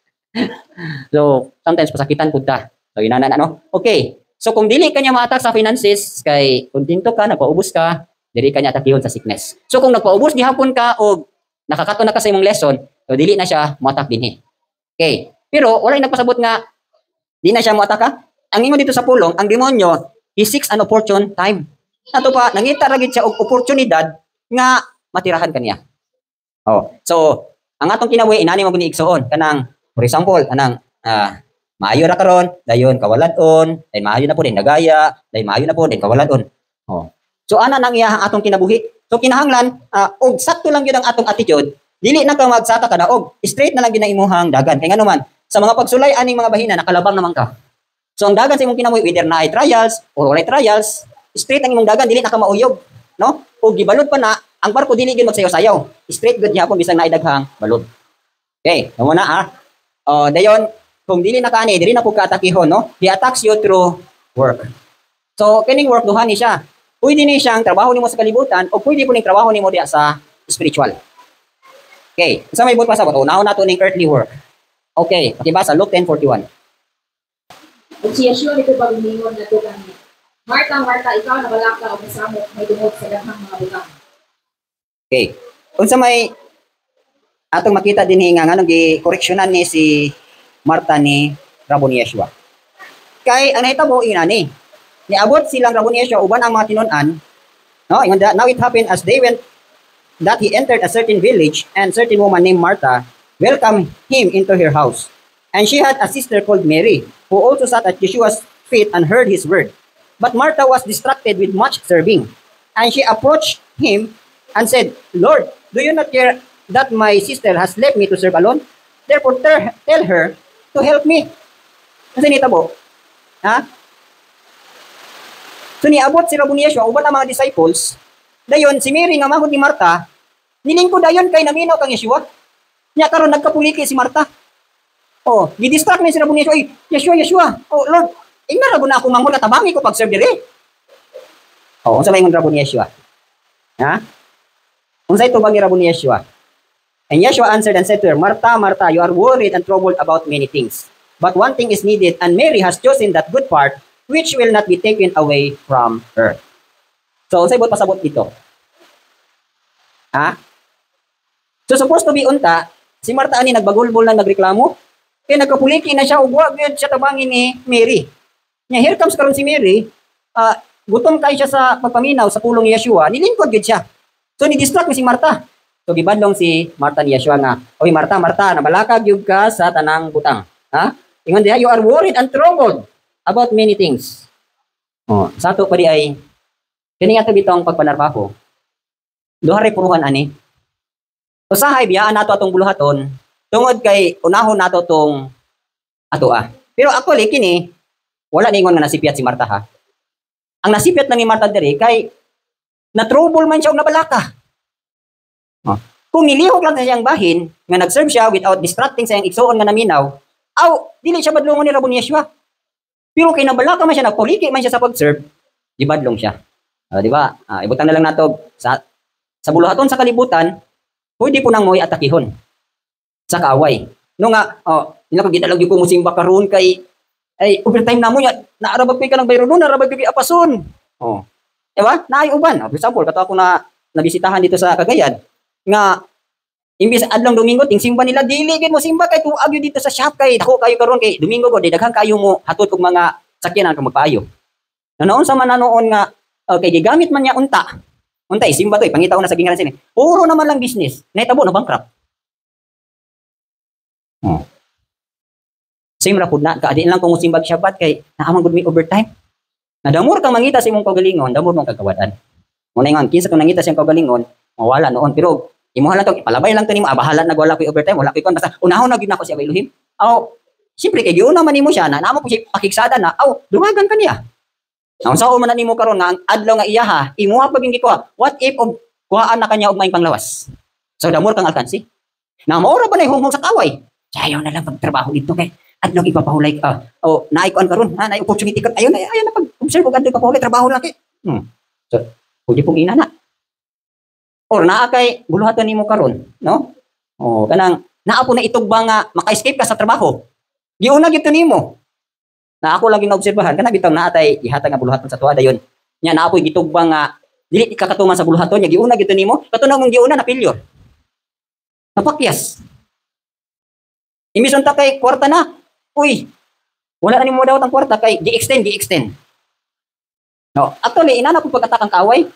So sometimes pasakitan pud ta. So inana na no. Okay. So kung dili kanya maatak sa finances kay kontento ka, nagpaubos ka, dili kanya atakihon sa sickness. So kung nagpaubos gihapon ka o nakakato na ka sa imong lesson, so dili na siya moatak dinhi. Okay. Pero wala nagpasabot nga di na siya moatak ka. Ang ingon dito sa pulong, ang demonyo he seeks an opportune time. Ato pa, nangita ra gid siya og oportunidad nga matirahan kaniya. So ang atong kinabuhi inani mo guni igsoon kanang for example kanang maayo ra karon, dayon kawalan-on, dayon maayo na po din nagaya, dayon maayo na po din kawalan-on. So ana nang iyahang atong kinabuhi. So kinahanglan og sakto lang gyud ang atong attitude, dili na ka magsaka ka na og straight na lang gyud ang imuhang dagan. Kay ngano man sa mga pagsulay aning mga bahina nakalabang naman ka. So ang dagan sa imong kinabuhi whether na trials or walay trials, straight ang imong dagan dili na ka mauyog, no? Og gibalod pa na ang barko dili gyud magsayaw-sayaw. Straight gyud gyapon bisag naay daghang balod. Okay, mo na dayon kung dili na kaani dili na pud ka atakihon, no? He attacks you through work. So kining work duha ni siya. Pwede ni siyang trabaho nimo sa kalibutan o pwede po ning trabaho nimo diya sa spiritual. Okay, sa may buot pa sa bato, naon nato ning earthly work. Okay, pakibasa Luke 10:41. At si Yeshua dito pag-umingon na ito kami. Marta, Marta, ikaw nabalaka o masamot may dumot sa daghang mga butang. Okay. Unsa may atong makita dinhi nga nganong gi-correctionan ni si Marta ni Rabon Yeshua. Kay ang nahitabo inani. Niabot silang Rabon Yeshua uban ang mga tinun-an. No, now it happened as they went that he entered a certain village and certain woman named Martha welcomed him into her house. And she had a sister called Mary, who also sat at Yeshua's feet and heard his word. But Martha was distracted with much serving. And she approached him and said, Lord, do you not care that my sister has left me to serve alone? Therefore, tell her to help me. Kasi nitabo. So niabot si Rabon Yeshua, uban ang mga disciples. Dayon, si Mary nga mahod ni Martha, nilingkod dayon kay naminaw kang Yeshua. Nya karon nagkapuliki si Martha. Gidistract ni si Rabon Yeshua. Yeshua. Lord, ingna ra na ako manghod tabangi ko pag serve diri. Unsa may ingon Rabon Yeshua? Unsa ito bang Rabon Yeshua? And Yeshua answered and said to her, Martha, Martha, you are worried and troubled about many things. But one thing is needed, and Mary has chosen that good part, which will not be taken away from her. So, unsay pasabot dito? So, supposed to be unta, si Martha ani nagbagulbol lang nagreklamo, kaya nagkapuliki na siya, ugwa gyud siya tabangin ni Mary. Here comes karon si Mary, gutom kay siya sa pagpaminaw sa pulong ni Yeshua, nilingkod gyud siya. So ni-distract ni si Martha. So gibadlong si Martha ni Yeshua nga, "Oy Martha, nabalakag gyud ka sa tanang butang." Ingon diha, you are worried and troubled about many things. Sa ato pa di ay kini ato bitong pagpanarbaho. Duha ray puruhan ani. Usahay biyaan nato atong buluhaton tungod kay unahon nato tong ato Pero actually kini wala ningon nga nasipiat si Marta ha. Ang nasipiat lang ni Marta diri kay na trouble man siya og nabalaka. Kung nilihok lang sa siyang bahin nga nag-serve siya without distracting sa iyang igsoon nga naminaw, dili siya badlongon ni Rabon Yeshua. Pero kay nabalaka man siya, nagpuliki man siya sa pag-serve, di badlong siya. Di ba? Ibutang na lang nato sa buluhaton sa kalibutan, pwede po nang mo'y atakihon sa kaaway. No nga, nila ko ginalag yung kumusimba karon kay overtime na mo ya, naarabag ka ng bayro nun, naarabag ka apason. Diba? Naay uban. For example, kato ako na nabisitahan dito sa Cagayan, nga imbis adlong Domingo ting simba nila dili gid mo simba kay tuag dito sa shop kay dako kayo karon kay Domingo ko daghang kayo mo hatod kog mga sakyanan kag magpaayo. Nanoon sa mananoon nga okay gigamit man niya unta simba to pangitaw na sa gingaran sini. Puro naman lang business. Nahitabo na bankrupt. Same ra pud na kaadi lang kung simba Shabbat kay naamang gud mi overtime. Nadamor kang mangita sa imong kagalingon, damor mong kagawadan. Mo na kinsa kung nangita siyang kagalingon, mawala noon pero imuha lang to ipalabay lang to nimo bahala na wala ko overtime wala ko kon basta unahon na gyud nako siya kay Elohim. Siyempre kay giuna man nimo siya na namo po siya pakigsada na dumagan kaniya. Ang sao man nimo karon nga ang adlaw nga iyaha imuha pag gikuha. What if kuhaan na kanya og maing panglawas? So damor kang alkansi. Na maora ba na hunghong sa kaway? Sayo na lang pagtrabaho dito kay adlaw ipapahulay ka. Naay kuan karon naay opportunity ka ayon na pag-observe og adlaw ipapahulay trabaho lang kay. So pwede pong inana. Or naa kay buluhaton nimo karon, no? Kanang naa po na itugba nga maka-escape ka sa trabaho. Giuna gyud nimo. Na ako lagi naobserbahan kana bitaw naa tay ihatag nga buluhaton sa tuwa dayon. Nya naa po gitugba nga dili ka katuman sa buluhaton nya giuna gyud nimo. Katunaw mong giuna na failure. Napakyas. Imbis unta kay kwarta na. Uy. Wala na nimo daw tang kwarta kay gi-extend. No, actually inana po pag-atakang kaaway.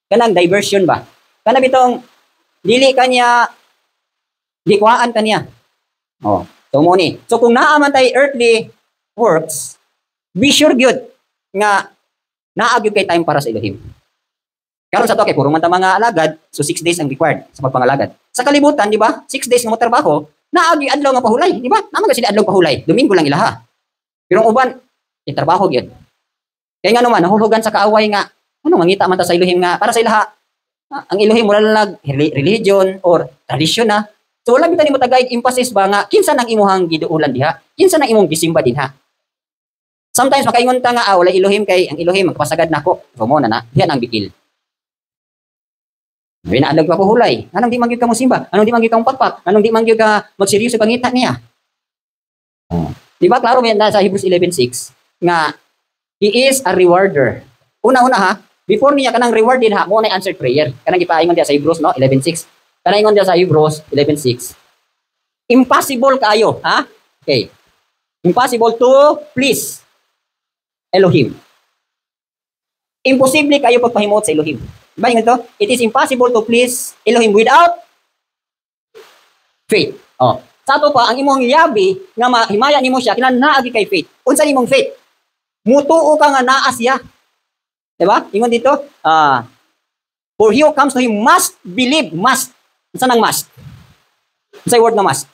Kanang diversion ba? Kana bitong dili kanya gikuhaan kanya. So mo ni. So kung naa man tay earthly works, be sure gyud nga naa gyud kay time para sa Elohim. Karon sa to kay puro man ta mga alagad, so 6 days ang required sa pagpangalagad. Sa kalibutan, di ba? 6 days nga mo trabaho, naa gyud adlaw nga pahulay, di ba? Naman sila adlaw pahulay, Domingo lang ilaha. Pero ang uban, trabaho gyud. Kaya nga naman nahulugan sa kaaway nga mangita man ta sa Elohim nga para sa ilaha. Ang Elohim wala lang religion or tradisyon na. So wala bitan nimo tagay emphasis ba nga kinsa nang imuhang giduulan diha? Kinsa nang imong gisimba dinha? Sometimes makaingon ta nga wala Elohim kay ang Elohim magpasagad nako. So mo na diha nang bikil. Wala adlag pa hulay. Anong di man gyud ka mo simba? Anong di man gyud ka mo pakpak? Anong di man gyud ka magseryoso pangita niya? Di ba klaro man sa Hebrews 11:6 nga he is a rewarder. Una-una ha, before niya kanang reward din ha, mo na answered prayer. Kanang gipaingon dia sa Hebrews no 11:6. Kanang ingon dia sa Hebrews 11:6. Impossible kayo, ha? Okay. Impossible to please Elohim. Imposible kayo pagpahimot sa Elohim. Diba yun ito? It is impossible to please Elohim without faith. Sa ato pa, ang imong yabi nga mahimaya nimo siya kinahanglan naa gyud kay faith. Unsa nimong faith? Mutuo ka nga naa siya. Diba? Ingon dito, for he who comes to him must believe, must. Saan ang must? Saan word na must?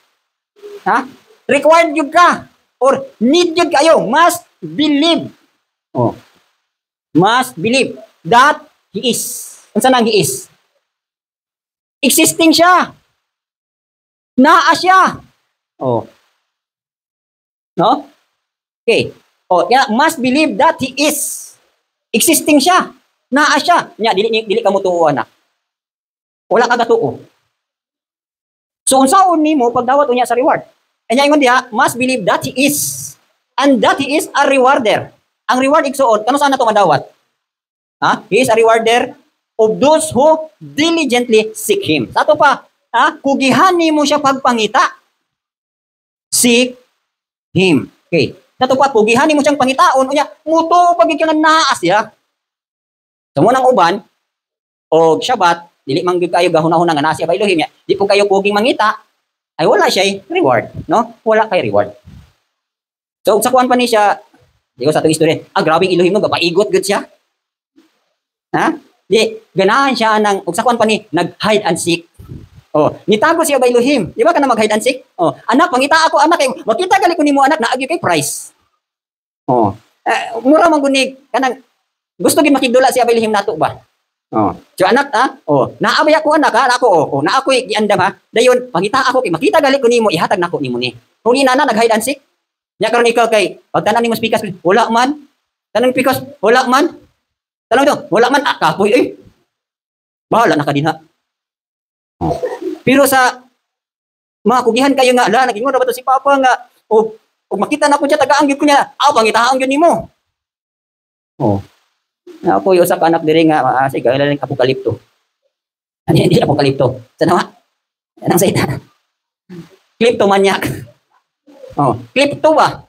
Ha? Required yun ka. Or need yun kayo. Must believe. Must believe that he is. Saan ang he is? Existing siya. Naa siya. No? Okay. Must believe that he is. Existing siya. Naa siya. Nya dili ka mo tuuan na. Wala ka gatuo. So unsaon nimo pagdawat unya sa reward? Anya ingon diha, must believe that he is and that he is a rewarder. Ang reward igsuon kano saan nato madawat? He is a rewarder of those who diligently seek him. Sa ato pa, kugihan nimo siya pagpangita. Seek him. Okay. Nato pa pugihan nimo siyang pangitaon unya muto pagid nga naa siya. Sa mo nang uban og Shabbat dili man gyud kayo gahuna-huna nga naa siya kay Elohim niya. Di po kayo puging mangita ay wala siya reward, no? Wala kay reward. So sa kuan pa ni siya di ko sa atong istorya. Grabe Elohim no gapaigot gud siya. Di ganahan siya nang og sa kuan pa ni nag hide and seek. Oh, nitago siya ba Elohim? Di ba ka na mag-hide and seek? Oh, anak, mangita ako anak kay makita gali ko nimo anak naagi kay price. Oh. Mura man gunig kanang gusto gid makigdula siya ba Elohim nato ba? Oh. So anak ha? Oh, naabay ako anak ha, ako oh, na ako giandam ha. Dayon, mangita ako kay makita gali ko nimo ihatag nako nimo ni. Kung ina na nag-hide and seek. Nya karon ikaw kay pagtanan nimo speakers, wala man. Tanong speakers, wala man. Tanong to, wala man kapoy eh. Bahala na ka din ha. Oh. Pero sa mga kugihan kayo nga, ala, naging ba to si Papa nga, o makita na po siya, taga-anggit ko niya, pangitahaan yun mo. Oh. Ako yung usap anak diri nga, sige, kailan yung apokalipto. Ano hindi apokalipto? Sa nawa? Anong saita? Kleptomaniac. Oh, klepto ba?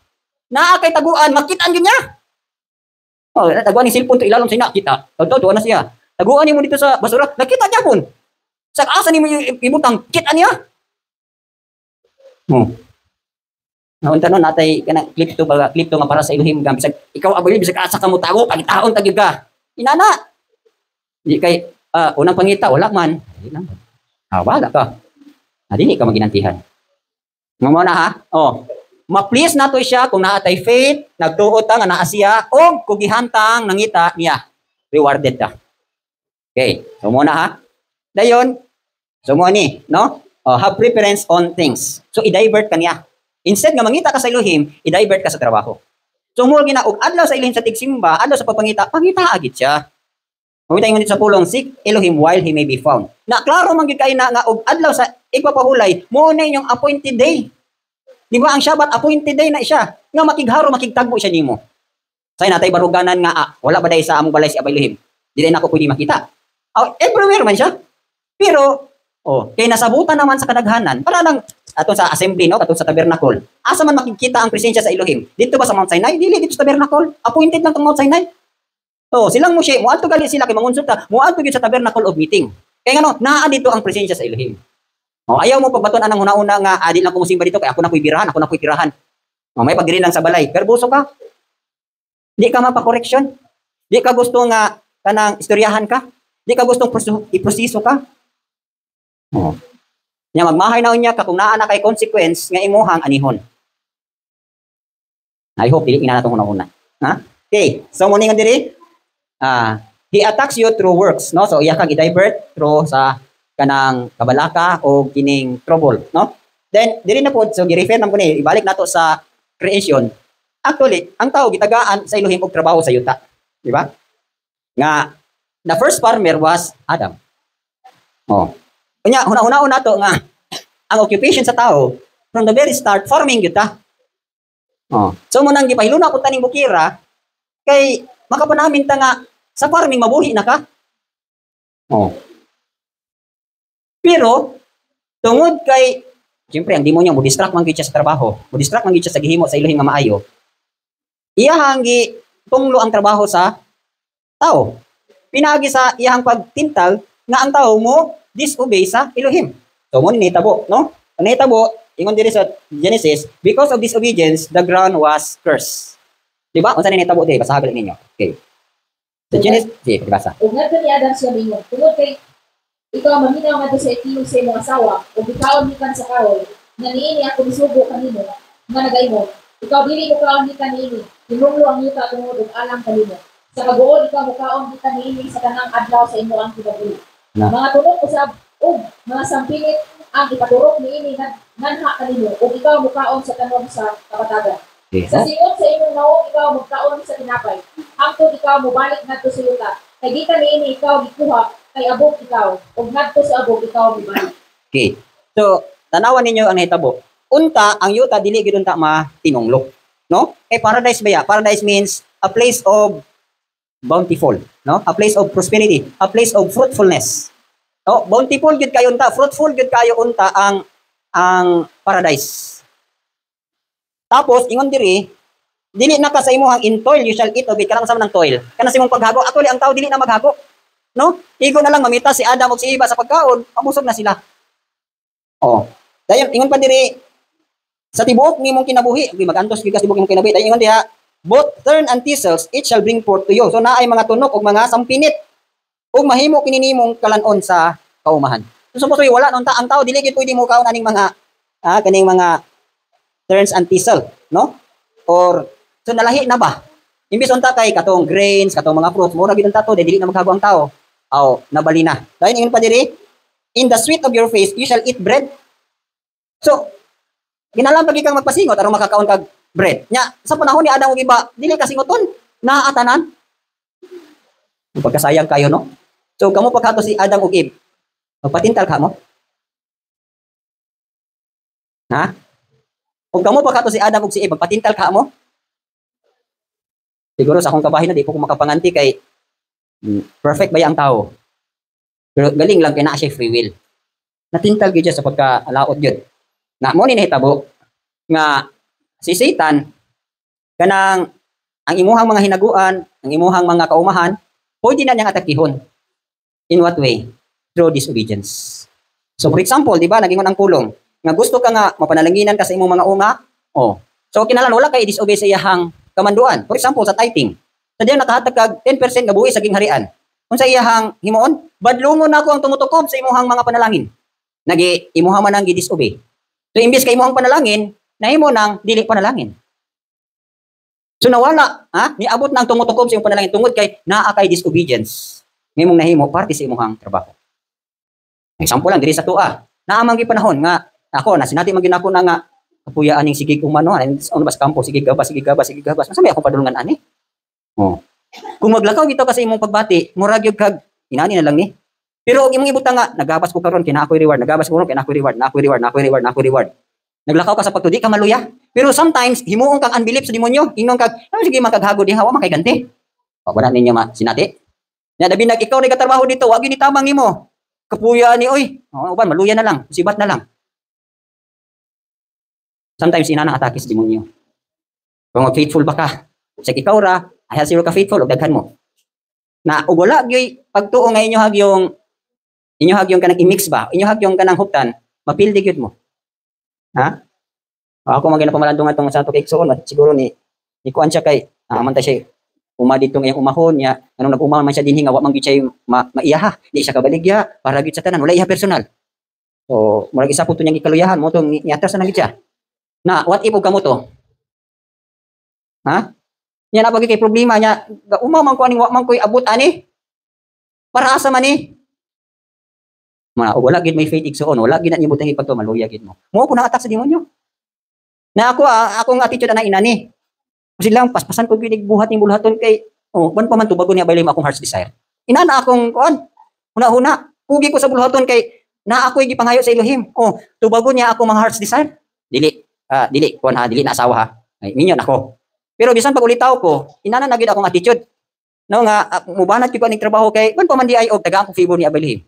Naakay taguan, makitaan yun niya. Oh, taguan yung cellphone to ilalong siya nakita. Tuwa na siya. Taguan niyo mo dito sa basura, nakita niya po. Sa asa ni mo yung ibutang, kita niya. Naunta no natay kana klipto nga para sa Elohim gam bisag ikaw abali bisag asa ka mo tago pangitaon tagid ka. Inana. Di kay unang pangita wala man. Wala ka. Dili ka maginantihan. Mo na ha? Oh. Ma-please nato siya kung naatay faith, nagtuot ta nga naa siya og kugihantang nangita niya. Rewarded ta. Okay, so mo na ha. Dayon, so mo ni, no? Have preference on things. So i-divert ka niya. Instead nga mangita ka sa Elohim, i-divert ka sa trabaho. So mo ginaog adlaw sa Elohim sa tigsimba, adlaw sa pagpangita, pangita agit siya. Mamita ingon sa pulong, seek Elohim while he may be found. Na klaro man gyud kay na nga og adlaw sa igpapahulay, mo na inyong appointed day. Di ba ang Shabbat appointed day na siya. Nga makigharo, makigtagbo siya nimo. Say natay baruganan nga wala ba day sa among balay si Abay Elohim. Di na ako pwede makita. Everywhere man siya. Pero kay nasabutan naman sa kadaghanan para lang ato sa assembly no, ato sa tabernacle. Asa man makikita ang presensya sa Elohim? Dito ba sa Mount Sinai? Dili dito sa tabernacle. Appointed lang tong Mount Sinai. Silang Moshe, muadto gali sila kay mangonsulta, muadto gyud sa tabernacle of meeting. Kay ngano, naa dito ang presensya sa Elohim. Ayaw mo pagbaton anang una-una nga di lang ko musimba dito kay ako na ko'y birahan, ako na ko'y tirahan. May pagdiri lang sa balay. Pero buso ka. Di ka mapa-correction. Di ka gusto nga kanang istoryahan ka. Di ka gustong iproseso ka. Nya magmahay na unya ka kung naa na kay consequence nga imuhang anihon. I hope dili ina natong una-una. Ha? Okay, so mo ningon diri. He attacks you through works, no? So iya kang i-divert through sa kanang kabalaka o kining trouble, no? Then diri na pod so gi-refer na ko ni ibalik nato sa creation. Actually, ang tao gitagaan sa Elohim og trabaho sa yuta, di ba? Nga the first farmer was Adam. Unya, una-una to nga, ang occupation sa tao, from the very start, farming yun ta. So, munang gipahiluna ko taning bukira, kay makapanamin ta nga, sa farming, mabuhi na ka. Pero, tungod kay, siyempre, ang demonyo, mo-distract man siya sa trabaho, mo-distract man siya sa gihimo sa Elohim nga maayo, iyahang tunglo ang trabaho sa tao. Pinagi sa iyahang pagtintal, nga ang tao mo, disobey sa Elohim. So, mo nitabo, no? Ang nitabo, ingon diri sa Genesis, because of disobedience, the ground was cursed. Diba? Kung saan nitabo diri, basahagal ninyo. Okay. So, Genesis, sige, basa. Kung nga ni Adam siya mingon, tungod kay ikaw maminaw nga sa itinong sa imong asawa, o ikaw nikan sa kahoy, nga niini ako misugo kanimo, nga nagaymon, ikaw dili mo kaon nikan niini, tinunglo ang yuta tungod og alang kanimo. Sa kabuod, ikaw mukaon nikan niini sa tanang adlaw sa imo ang kinabuhi. Mga tulok usab ug mga sampilit ang ipaturok niini nganha kanimo ug ikaw mukaon sa tanom sa kapatagan. Sa singot sa imong naong ikaw magkaon sa tinapay. Hangtod ikaw mobalik ngadto sa yuta. Kay gikan niini ikaw gikuha kay abog ikaw ug ngadto sa abog ikaw mibalik. Okay. So, tanawan ninyo ang nahitabo. Unta ang yuta dili gid unta matinunglok, no? Paradise ba ya? Paradise means a place of bountiful, no? A place of prosperity, a place of fruitfulness. Bountiful gyud kayo unta, fruitful gyud kayo unta ang paradise. Tapos ingon diri, dili na ka sa imong in toil you shall eat of it, kanang sama ng toil. Kana sa imong paghago, actually ang tao dili na maghago. No? Igo na lang mamita si Adam ug si Eva sa pagkaon, pabusog na sila. Dayon ingon pa diri sa tibuok nimong kinabuhi, magantos gyud sa tibuok nimong kinabuhi. Dayon ingon diha, both thorn and thistles, it shall bring forth to you. So naay mga tunok ug mga sampinit ug mahimo kini nimong kalanon sa kaumahan. Supposedly wala nung ang tao dili gid pwede mo kaon aning mga kaning mga turns and thistle, no? Or so nalahi na ba? Imbis unta kay katong grains, katong mga fruits, mura gid unta to dili na maghago ang tao. Aw, nabali na. Dahil ingon pa diri, in the sweat of your face you shall eat bread. So ginalang pagi kang magpasingot aron makakaon kag bread. Nya sa panahon ni Adam ug iba, dili kasingoton, naatanan. Pagkasayang kayo, no? So kamo pagkato si Adam ug Eve, magpatintal ka mo? Ha? Kung kamo pagkato si Adam ug si Eve, magpatintal ka mo? Siguro sa akong kabahin na di ko makapanganti kay perfect ba ang tao? Pero galing lang kay naa siya free will. Natintal gyud siya sa pagkalaot gyud. Na mo ni nahitabo nga si Satan kanang ang imuhang mga hinaguan, ang imuhang mga kaumahan, pwede na niyang atakihon. In what way? Through disobedience. So for example, di ba, nagingon ang pulong, nga gusto ka nga mapanalanginan ka sa imong mga unga, so kinahanglan wala kay disobey sa iyahang kamanduan. For example, sa tithing. Sa diyan nakahatag kag 10% nga buhi sa gingharian. Unsa iyahang himuon? Badlungon nako ang tumutukob sa imong mga panalangin. Nagi imuha man ang gi-disobey. So imbes kay imong panalangin, nahimo nang dili panalangin. So nawala, niabot na ang tumutukob sa imong panalangin tungod kay naa kay disobedience. Ngimong nahimo parte sa imong trabaho. Example lang diri sa tua. Naa man gyud panahon nga ako na sinati man gyud ako na nga kapuyaan ning sige umano, ano ba sa kampo sige gabas. Masami akong padulungan ani. Kung maglakaw bitaw ka sa imong pagbati, murag gyud kag inani na lang ni. Pero og imong ibutang nga nagabas ko karon kina ako'y reward, nagabas ko karon kina ako'y reward. Naglakaw ka sa pagtuo, di ka maluya. Pero sometimes himuon kang unbelief sa demonyo, ingnon kag sige makaghago di hawa makay ganti. Wala ninyo sinati. Nya dabi nag ikaw ni katrabaho dito, wa gyud ni tamang nimo. Kapuya ni oy. Uban maluya na lang, sibat na lang. Sometimes inana atake sa demonyo. Kung faithful ba ka, sa ikaw ra, ay zero ka faithful og daghan mo. Na ug wala gyud pagtuo nga inyo hagyong kanang i-mix ba, inyo hagyong kanang huptan, mapildi gyud mo. Ha? Ako magina pamalandong atong sa to kay Iksoon, siguro ni kuan siya kay amanta siya uma dito ngayong umahon niya, anong nag-uma man siya dinhi nga wa man gyud siya maiyaha, di siya kabaligya para gyud sa tanan, wala iya personal. So, murag isa puto niyang ikaluyahan mo tong niatras na gyud siya. Na what if kamo to? Ha? Nya na pagi kay problema niya, uma man ko aning wa man koy abot ani. Para asa man ni? Wala gid may faith Iksoon, wala gid na niyo butang ipagto maluya gid mo. Mo ko na atak sa demonyo. Na akong attitude na inani. Kasi lang paspasan ko gid buhat ning bulhaton kay ban pa man tubagon niya baylim akong heart's desire. Inana akong kuan. Huna-huna, pugi ko sa bulhaton kay na ako'y gipangayo sa Elohim. Tubagon niya akong mga heart's desire. Dili na asawa ha. Ay minyon ako. Pero bisan pag ulitaw ko, inana na gid akong attitude. No nga mubanat gyud ko ning trabaho kay ban pa man di ay og taga akong favor ni Elohim.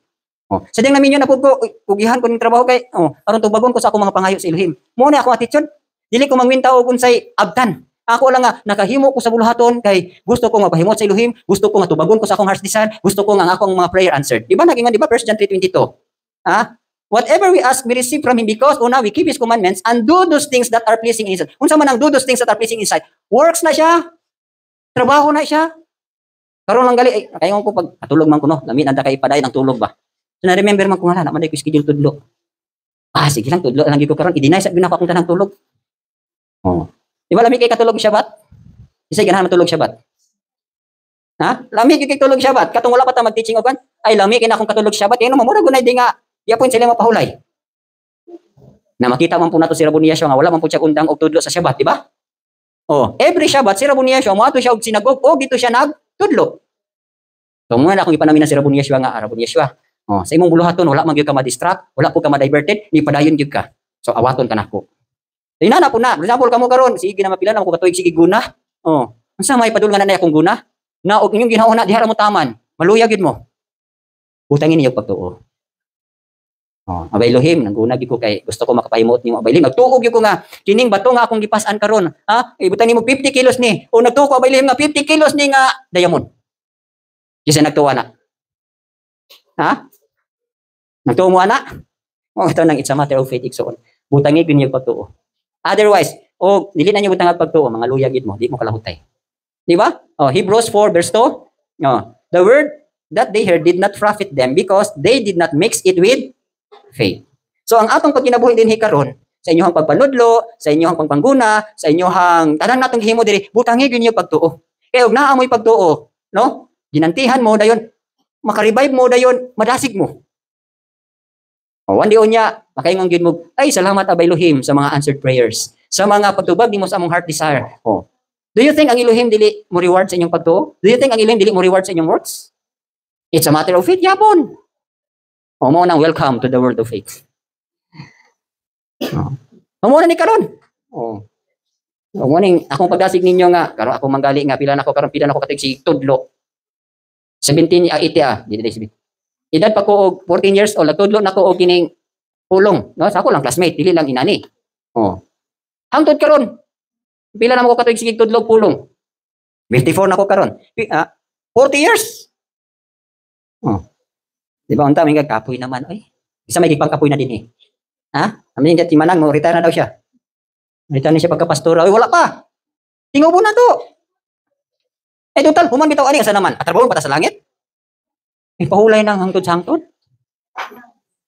Sa ding namin yun na po ko, pugihan ko ng trabaho kay, aron tubagon ko sa akong mga pangayo sa Elohim. Muna ako attitude, dili ko mangwinta o kunsay abtan. Ako lang nga, nakahimo ko sa bulhaton kay gusto ko mapahimot sa Elohim, gusto ko nga tubagon ko sa akong heart's desire, gusto ko nga akong mga prayer answered. Diba naging nga, diba 1 John 3:22? Whatever we ask, we receive from Him because una, we keep His commandments and do those things that are pleasing in His sight. Kung saan man ang do those things that are pleasing in His sight, works na siya, trabaho na siya. Karon lang gali, kayon ko pag katulog man ko no, lamin anda kay paday ng tulog ba. So na-remember man ko nga na, naman ko schedule tudlo. Sige lang, tudlo lang ko karon. I-deny sa ginako akong tanang tulog. Di ba lami kay katulog Shabbat? Isay ganahan matulog Shabbat. Ha? Lami kay tulog Shabbat. Katong wala pa ta mag-teaching ogan. Ay lami kay na akong katulog Shabbat. Kaya mamura gunay di nga yapon sila mapahulay. Na makita man po nato si Rabonias nga wala man po siya undang og tudlo sa Shabbat, di ba? Every Shabbat si Rabonias moadto siya og sinagog o dito siya nagtudlo. So mo na akong ipanamin na si Rabonias nga Rabonias. Sa imong buluhaton wala man gyud ka ma-distract, wala po ka ma-diverted, ni padayon gyud ka. So awaton ka nako. Inana po na, for example kamo karon, sige na mapila na ko katuig sige guna. Unsa may padulngan na akong guna? Na og inyong ginhauna diha mo taman, maluya gyud mo. Utangin niyo pagtuo. Abay Elohim, nangguna gyud ko kay gusto ko makapahimot nimo abay Elohim. Nagtuog gyud ko nga kining bato nga akong gipas-an karon, ibutang nimo 50 kilos ni. O nagtuog ko abay Elohim nga 50 kilos ni nga diamond. Kasi nagtuwa na. Nagtuo mo ana? Ito nang it's a matter of faith Iksoon. Butangi gyud niyo pagtuo. Otherwise, dili na niyo butang pagtuo, mga luya gid mo, di mo kalahutay. Di ba? Hebrews 4 verse 2. The word that they heard did not profit them because they did not mix it with faith. So ang atong pagkinabuhi dinhi karon sa inyohang pagpanudlo, sa inyohang pagpangguna, sa inyohang tanan natong gihimo diri, butangi gyud niyo pagtuo. Kay og naa mo'y pagtuo, no? Ginantihan mo dayon, makarevive mo dayon, madasig mo. O one day unya, makaingon gyud mo, ay salamat Abay Elohim sa mga answered prayers, sa mga pagtubag nimo sa among heart desire. O. Do you think ang Elohim dili mo reward sa inyong pagtuo? Do you think ang Elohim dili mo reward sa inyong works? It's a matter of faith, yapon. O mo nang welcome to the world of faith. O mo na ni karon. O. O mo ning akong pagdasig ninyo nga, karon ako manggali nga pila na ako katig si tudlo. 17 80 dili edad pa ko og 14 years old, nagtudlo na ko og kining pulong, no? Sa ako lang classmate, dili lang inani. Oh. Hangtod karon. Pila na mo ko katuig sige tudlo pulong. 24 na ko karon. 40 years. Oh. Di ba unta may kapoy naman, oy. Isa may gipangkapoy na din eh. Ha? Amin nga timanang mo retire na daw siya. Retire na siya pagka-pastora. Oy, wala pa. Tingubo na to. Eh total, human bitaw ani asa naman? Atrabaho pa ta sa langit? Ipahulay ng hangtod sa hangtod.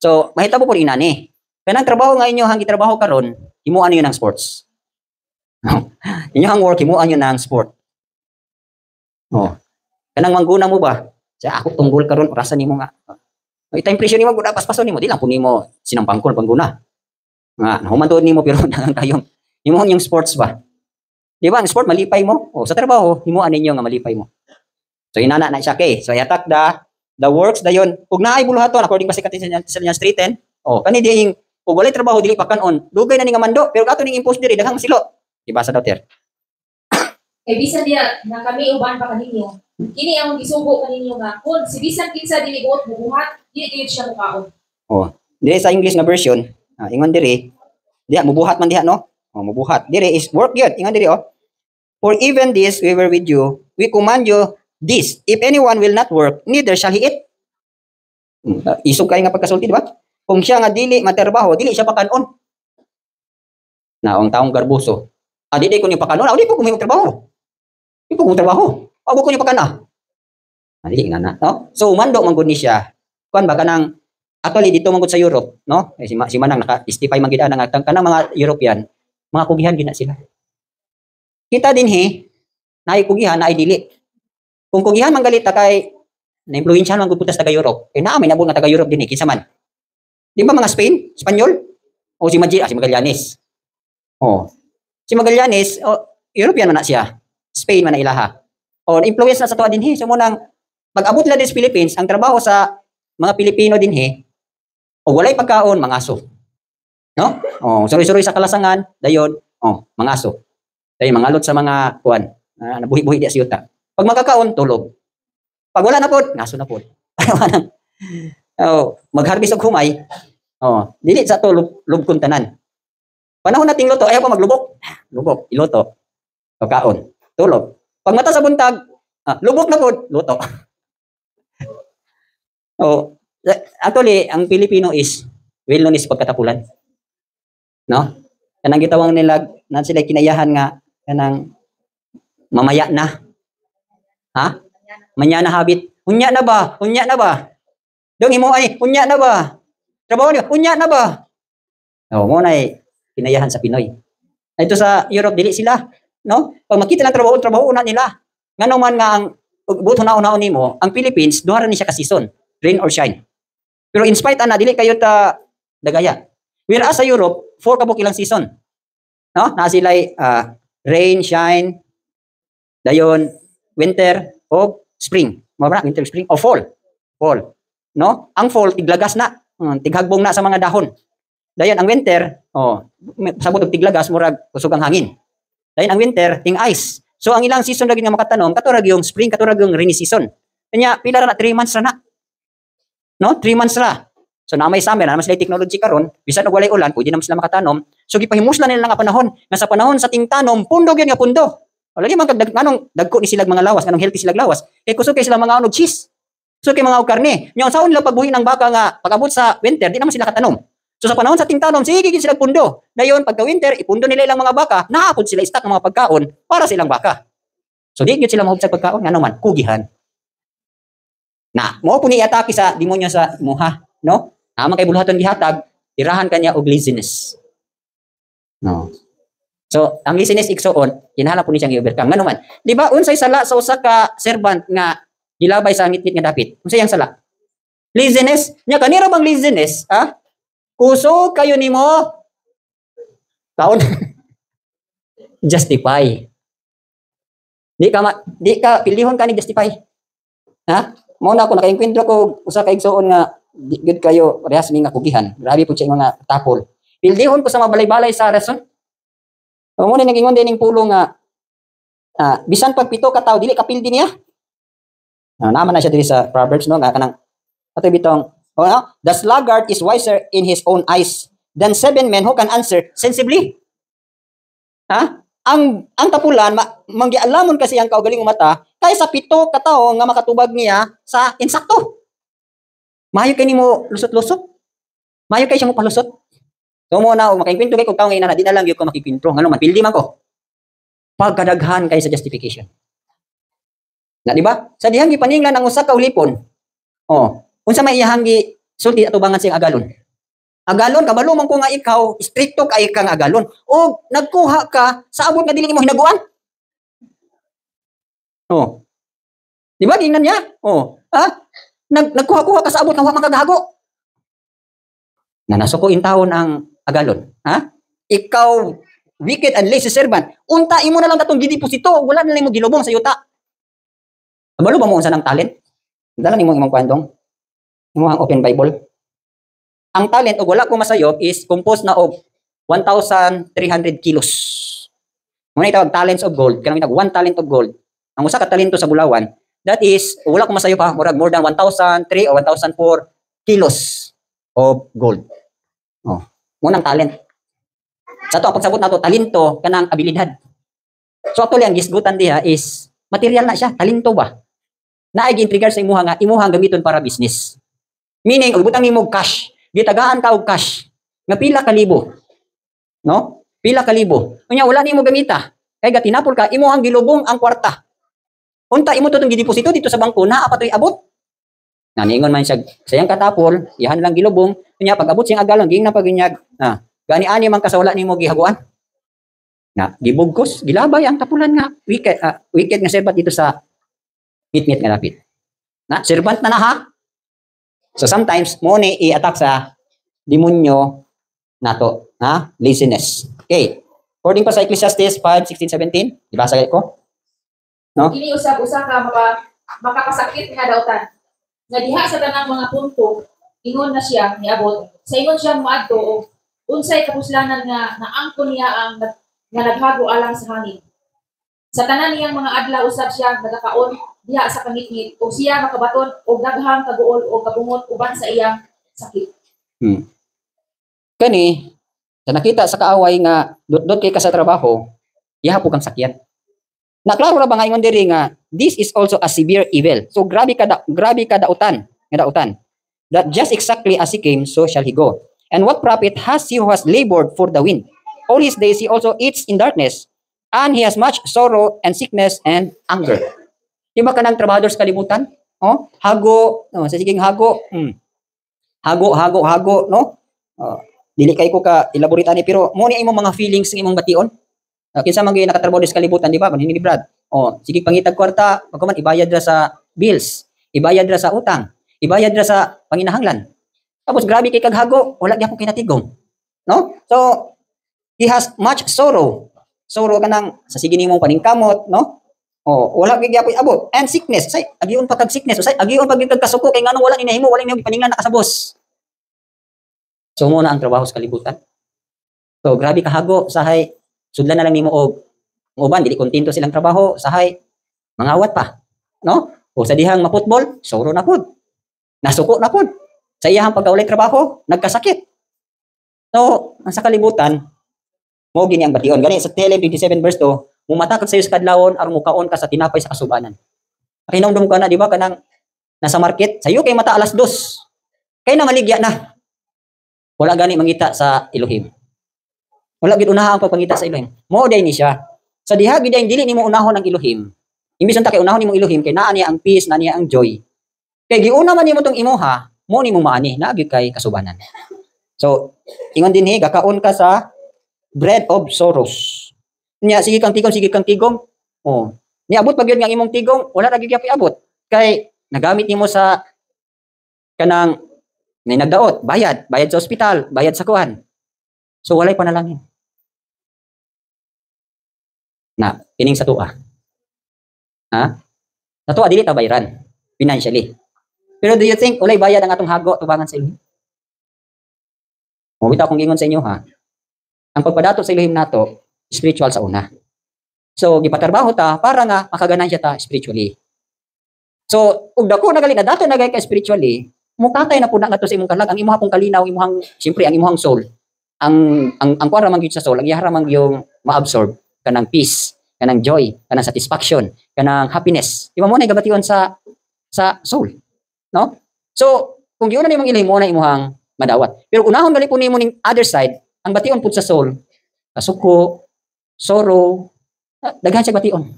So, mahitabo po rin inani. Kanang trabaho nga inyo, hangi trabaho karon, himuan niyo ng sports. Inyo hang work, himuan niyo ng sport. Oh. Kanang mangguna mo ba? Sa ako tunggol karon, orasan nimo nga. Ita impression nimo gud paspason nimo, di lang po nimo sinampangkon pangguna. Nga, nahuman tuod nimo pero nang kayong himuon yung sports ba? Di ba, ang sport malipay mo? O sa trabaho, himuan ninyo nga malipay mo. So inana na siya kay. So yatak the works dayon ug naay buluhaton according pa sa Katisyan Street 10. Oh, kani diing ug walay trabaho dili pa kanon. Dugay na ni nga mando pero ato ning impose diri daghang masilo. Diba sa daughter? Kay bisan diya na kami uban pa kaninyo. Kini ang gisugo kaninyo nga kun si bisan kinsa dili buot bubuhat, dili gyud siya mukaon. Oh, diri sa English nga version, ingon diri, diha mubuhat man diha no? Oh, mubuhat. Diri is work gyud. Ingon diri oh. For even this we were with you, we command you this, if anyone will not work, neither shall he eat. Isog kay nga pagkasulti, di ba? Kung siya nga dili matrabaho, dili siya pakanon. Naong taong garbuso. Dili ko niyo pakanon, di po ko may trabaho. Di po ko trabaho. Abo ko niyo pakana. Dili nga na, no? So umando man gud ni siya. Kuan ba kanang actually dito man gud sa Europe, no? Si Manang naka-testify man gid ang kanang mga European, mga kugihan gid na sila. Kita din naay kugihan, naay dili. Kung kugihan man galit kay na-influensyahan man gud putas taga Europe. Naa may nabol nga taga Europe din kinsa man. Di ba mga Spain, Espanyol? O si Magallanes. Oh. Si Magallanes, European man na siya. Spain man na ilaha. O influence na sa tuwa din so mo nang pag-abot la des Philippines, ang trabaho sa mga Pilipino din o walay pagkaon, mangaso. No? O suri-suri sa kalasangan, dayon, mangaso. Dayon mangalot sa mga kuan. Nabuhi-buhi di siyuta. Pag magkakaon, tulog. Pag wala na po, ngaso na po. Mag-harvest og humay. Dili sa to lubkon tanan. Panahon nating luto, ayaw pa maglubok. Lubok, iluto. Pagkaon, tulog. Pag mata sa buntag, lubok na po, luto. Actually, ang Pilipino is well known is pagkatapulan. No? Kanang gitawang nila, na sila kinayahan nga, kanang mamaya na. Ha? Manya na habit. Unya na ba? Unya na ba? Dong imo ay, unya na ba? Trabaho niyo, unya na ba? Mo na kinayahan sa Pinoy. Ito sa Europe, dili sila. No? Pag makita ng trabaho una nila. Ngano man nga ang buto na una nimo, ang Philippines, duha ni siya ka season. Rain or shine. Pero in spite ana, dili kayo ta dagaya. Whereas sa Europe, 4 kabuk ilang season. No? Na sila rain, shine, dayon, winter o spring. Mabra winter, spring o fall. Fall. No? Ang fall tiglagas na, tighagbong na sa mga dahon. Dayon ang winter, sabot og tiglagas murag kusog ang hangin. Dayon ang winter ting ice. So ang ilang season lagi nga makatanom, katurag yung spring, katurag yung rainy season. Kanya pila ra na 3 months ra na. No? 3 months ra. So na may summer, na mas lay technology karon, bisan og walay ulan, pwede na sila makatanom. So gipahimuslan nila nga panahon, nga sa panahon sa tingtanom, pundo gyud nga pundo. Wala di man kag anong dagko ni sila mga lawas, anong healthy sila lawas. Kay kusog kay sila mga og cheese. So kay mga og karne. Nya saon nila pagbuhi ng baka nga pag-abot sa winter, di naman sila katanom. So sa panahon sa tingtanom, sige gyud sila pundo. Dayon pagka winter, ipundo nila ilang mga baka, naapod sila stock ng mga pagkaon para sa ilang baka. So di gyud sila mahubsag pagkaon ngano man kugihan. Na mo po ni atake sa demonyo sa imuha, no? Naman kay buluhaton gihatag, tirahan kanya og laziness. No. So, ang laziness igsoon, kinahanglan po ni siyang i-overcome. Ngano man, di ba unsay sala sa usa ka servant nga gilabay sa ngitngit nga dapit? Unsay ang sala? Laziness. Nya kanira bang laziness, ha? Kusog kayo nimo. Kaon justify. Di ka pilihon ka ni justify. Ha? Mao na ako nakaengkwentro ko usa ka igsoon nga good kayo parehas mi nga kugihan. Grabe po siya mga tapol. Pildihon ko sa mabalay-balay sa rason. Mo ni nagingon din ning pulo nga bisan pag pito ka tawo dili ka pildi niya. Naman na siya diri sa Proverbs no nga kanang ato bitong the sluggard is wiser in his own eyes than 7 men who can answer sensibly. Ha? Ang tapulan manggialamon kasi ang kaugaling mata kaysa pito ka tawo nga makatubag niya sa insakto. Mayo kay nimo lusot-lusot. Mayo kay siya mo palusot. So mo na makainkwento kay kung tawo ngayon na di na lang gyud ko makikwentro. Ngano man pildi man ko. Pagkadaghan kay sa justification. Na di ba? Sa dihang gipaninglan ang usa ka ulipon. Unsa may iyahang gi sulti atubangan siyang agalon. Agalon kabalo man ko nga ikaw stricto kay kang agalon o nagkuha ka sa abot nga dili mo hinaguan. Di ba tingnan niya? Nagkuha-kuha ka sa abot nga wa makagago. Nasuko in taon ang agalon. Ha? Ikaw wicked and lazy servant. Unta imo na lang datong gideposito, wala na lang mo gilubong sa yuta. Kabalo ba mo unsa ng talent? Dala nimo imong kwandong. Imo ang open Bible. Ang talent o wala ko masayop is composed na of 1,300 kilos. Muna itawag talents of gold. Kanang itawag 1 talent of gold. Ang usa ka talento sa Bulawan, that is, wala ko masayop ha, more than 1,003 or 1,004 kilos of gold. Munang talent. Sa ito, ang pagsabot na ito, talento, kanang abilidad. So actually, ang gisgutan diha is, material na siya, talento ba? Naig-intrigger sa imuha nga, imuhang gamiton para business. Meaning, butang imong cash, gitagaan ka og cash, nga pila ka libo. No? Pila ka libo. Kunya, wala ni mo gamita. Kaya gatinapol ka, imuhang gilubong ang kwarta. Unta, imo to itong gideposito dito sa bangko, naapatoy abot. Naningon man siya, sayang katapol, ihan lang gilubong, kunya, pag abot siyang agalon, ging na paginyag, gani-ani man kasawala ni mo gihaguan. Na gibugkos, gilabay ang tapulan nga wicked nga servant dito sa ngit-ngit nga dapit. Na servant na ha. So sometimes mo ni i-attack sa demonyo nato, laziness. Okay. According pa sa Ecclesiastes 5:16-17, ibasa ko. No? Kini usab-usa ka makapasakit nga dautan. Nga diha sa tanang mga punto, ingon na siya niabot. Sa ingon siya moadto og unsay kapuslanan nga naangkon niya ang nga naghago alang sa hangin. Sa tanan niyang mga adlaw usab siya nagakaon diha sa kangit-ngit o siya makabaton og daghang kaguol o kabungot uban sa iyang sakit. Kani sa nakita sa kaaway nga dot kay ka sa trabaho, ihapog kang sakyan. Naklaro ra ba nga ingon diri nga this is also a severe evil. So grabe ka dautan. That just exactly as he came, so shall he go. And what profit has he who has labored for the wind? All his days he also eats in darkness, and he has much sorrow and sickness and anger. Di ba kanang trabahador sa kalibutan? Hago, sa siging hago. Hago, no? Dili kay ko ka elaborate ani pero mo ni imong mga feelings ng imong bation. Kinsa man gyud nakatrabaho sa kalibutan, di ba? Kanini ni Brad. Sige pangitag kwarta, pagkuman ibayad ra sa bills, ibayad ra sa utang, ibayad ra sa panginahanglan. Tapos grabe kay kaghago, wala gyud akong kinatigom. No? So he has much sorrow. Sorrow kanang sa sige nimong paningkamot, no? Wala gyud gyapon abot. And sickness, say agiun pa kag sickness, say agiun pag kagkasuko kay nganong wala ni nahimo, wala ni paninglan nakasabos. So mo na ang trabaho sa kalibutan. So grabe kahago, sahay sudlan na lang nimo og uban dili kontento silang trabaho, sahay mangawat pa, no? O sa dihang maputbol, soro na pud. Nasuko na pud. Sa iyang pagkaulay trabaho, nagkasakit. So, ang sa kalibutan, mo gini ang bation. Gani sa Tele 27 verse 2, mumatakag sa iyo sa kadlawon aron mukaon ka sa tinapay sa kasubanan. Pakinumdum ka na, di ba, kanang nasa market, sa iyo kay mata alas 2. Kay na maligya na. Wala gani mangita sa Elohim. Wala gid unaha ang pagpangita sa Elohim. Mo day ni siya. Sa diha gid dili nimo unahon ang Elohim. Imbis unta kay unahon nimo Elohim kay naa niya ang peace, naa niya ang joy. Kay giuna man nimo tong imuha, mo ni mo maani na gyud kay kasubanan. So, ingon dinhi gakaon ka sa bread of sorrows. Nya sige kang tigom. Oh. Niabot pag yun nga imong tigom, wala ra gyud abot. Kay nagamit nimo sa kanang nagdaot, bayad sa ospital, bayad sa kuan. So walay panalangin. Na kining sa tuwa. Ha? Sa tuwa dili ta bayaran financially. Pero do you think walay bayad ang atong hago tubangan sa ilihim? O bitaw kung ingon sa inyo ha. Ang pagpadato sa ilihim nato spiritual sa una. So gipatrabaho ta para nga makaganansya ta spiritually. So ug dako nagali na dato nagay ka spiritually, mukatay na pud na to sa imong kalag ang imong hapong kalinaw, imong siyempre ang imong soul. Ang kuara man gyud sa soul, ang iyahara man yung ma-absorb kanang peace, kanang joy, kanang satisfaction, kanang happiness. Di ba mo na gabation sa soul, no? So kung giuna nimong ilihim mo na imong madawat. Pero unahon gali po nimo ning other side, ang bation pud sa soul, kasuko, sorrow, daghan siya bation.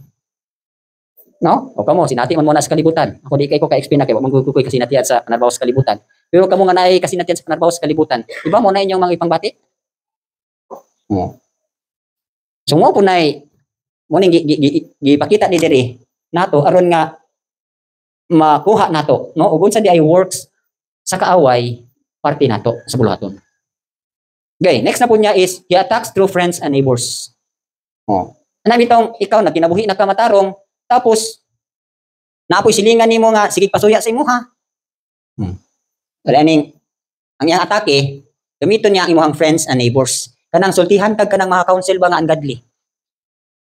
No? O kamo, sinati man muna sa kalibutan. Ako di kay ko ka-explain na kay wag magkukuy kasi natiyan sa panarbaho sa kalibutan. Pero kamo nga naay kasi natiyan sa panarbaho sa kalibutan. Di ba mo na inyong mga ipangbati? So mo po nay mo ning gipakita ni diri nato aron nga makuha nato, no? Ug unsa di ay works sa kaaway parte nato sa buluhaton. Okay, next na po niya is he attacks through friends and neighbors. Ana bitong ikaw na kinabuhi na ka matarong tapos naapoy silingan nimo nga sige pasuya sa imo ha. Aning ang iyang atake gamiton niya ang imong friends and neighbors. Kanang sultihan kag kanang mga counsel ba nga ungodly.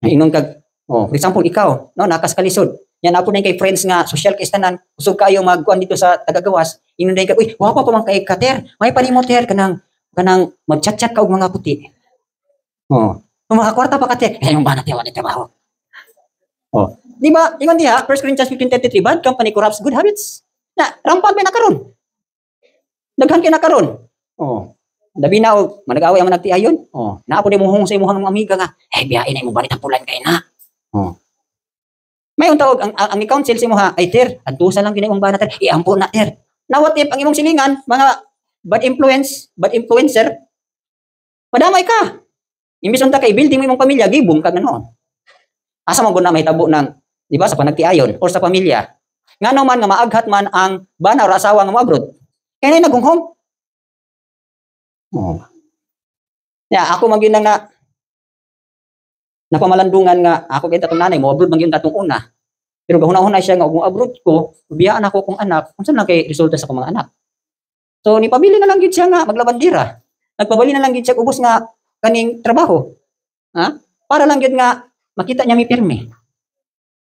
Ingon kag for example ikaw no nakas kalisod. Yan ako na kay friends nga social kistanan usog kayo magkuan dito sa tagagawas. Ingon day kag uy wa pa man kay kater. May panimo ter kanang mag-chat-chat ka og mga puti. Kung makakwarta pa ka te, yung ba natin wala trabaho. Di ba, ingon diha, 1 Corinthians 15:33, bad company corrupts good habits. Na, rampant may nakaroon. Daghan kay nakaroon. Dabi na, manag-away ang managtiayon. Naapo di mo hung sa imuhang mga amiga nga, biyain na mo balit ang pulan kay na. May tawag, ang i-counsel sa imo ha, ay ter, antusa lang ginay mong ba natin, iampo na ter. Nawatip ang imong silingan, mga bad influencer, madamay ka. Imbis unta kay building mo imong pamilya, gibong ka ganoon. Asa man gud na mahitabo ng, di ba, sa panagtiayon or sa pamilya. Ngano man nga maaghat man ang bana or asawa nga moabroad. Kaya na nagunghom. Ako man gyud nga napamalandungan nga ako kay tatong nanay mo abroad man gyud tatong una. Pero gahuna-huna siya nga kung abroad ko, biyaan ako kong anak, unsa na kay resulta sa akong mga anak. So ni pabili na lang gid siya nga maglabandira. Nagpabili na lang gid siya ubos nga kaning trabaho. Para lang gid nga makita niya mi pirmi.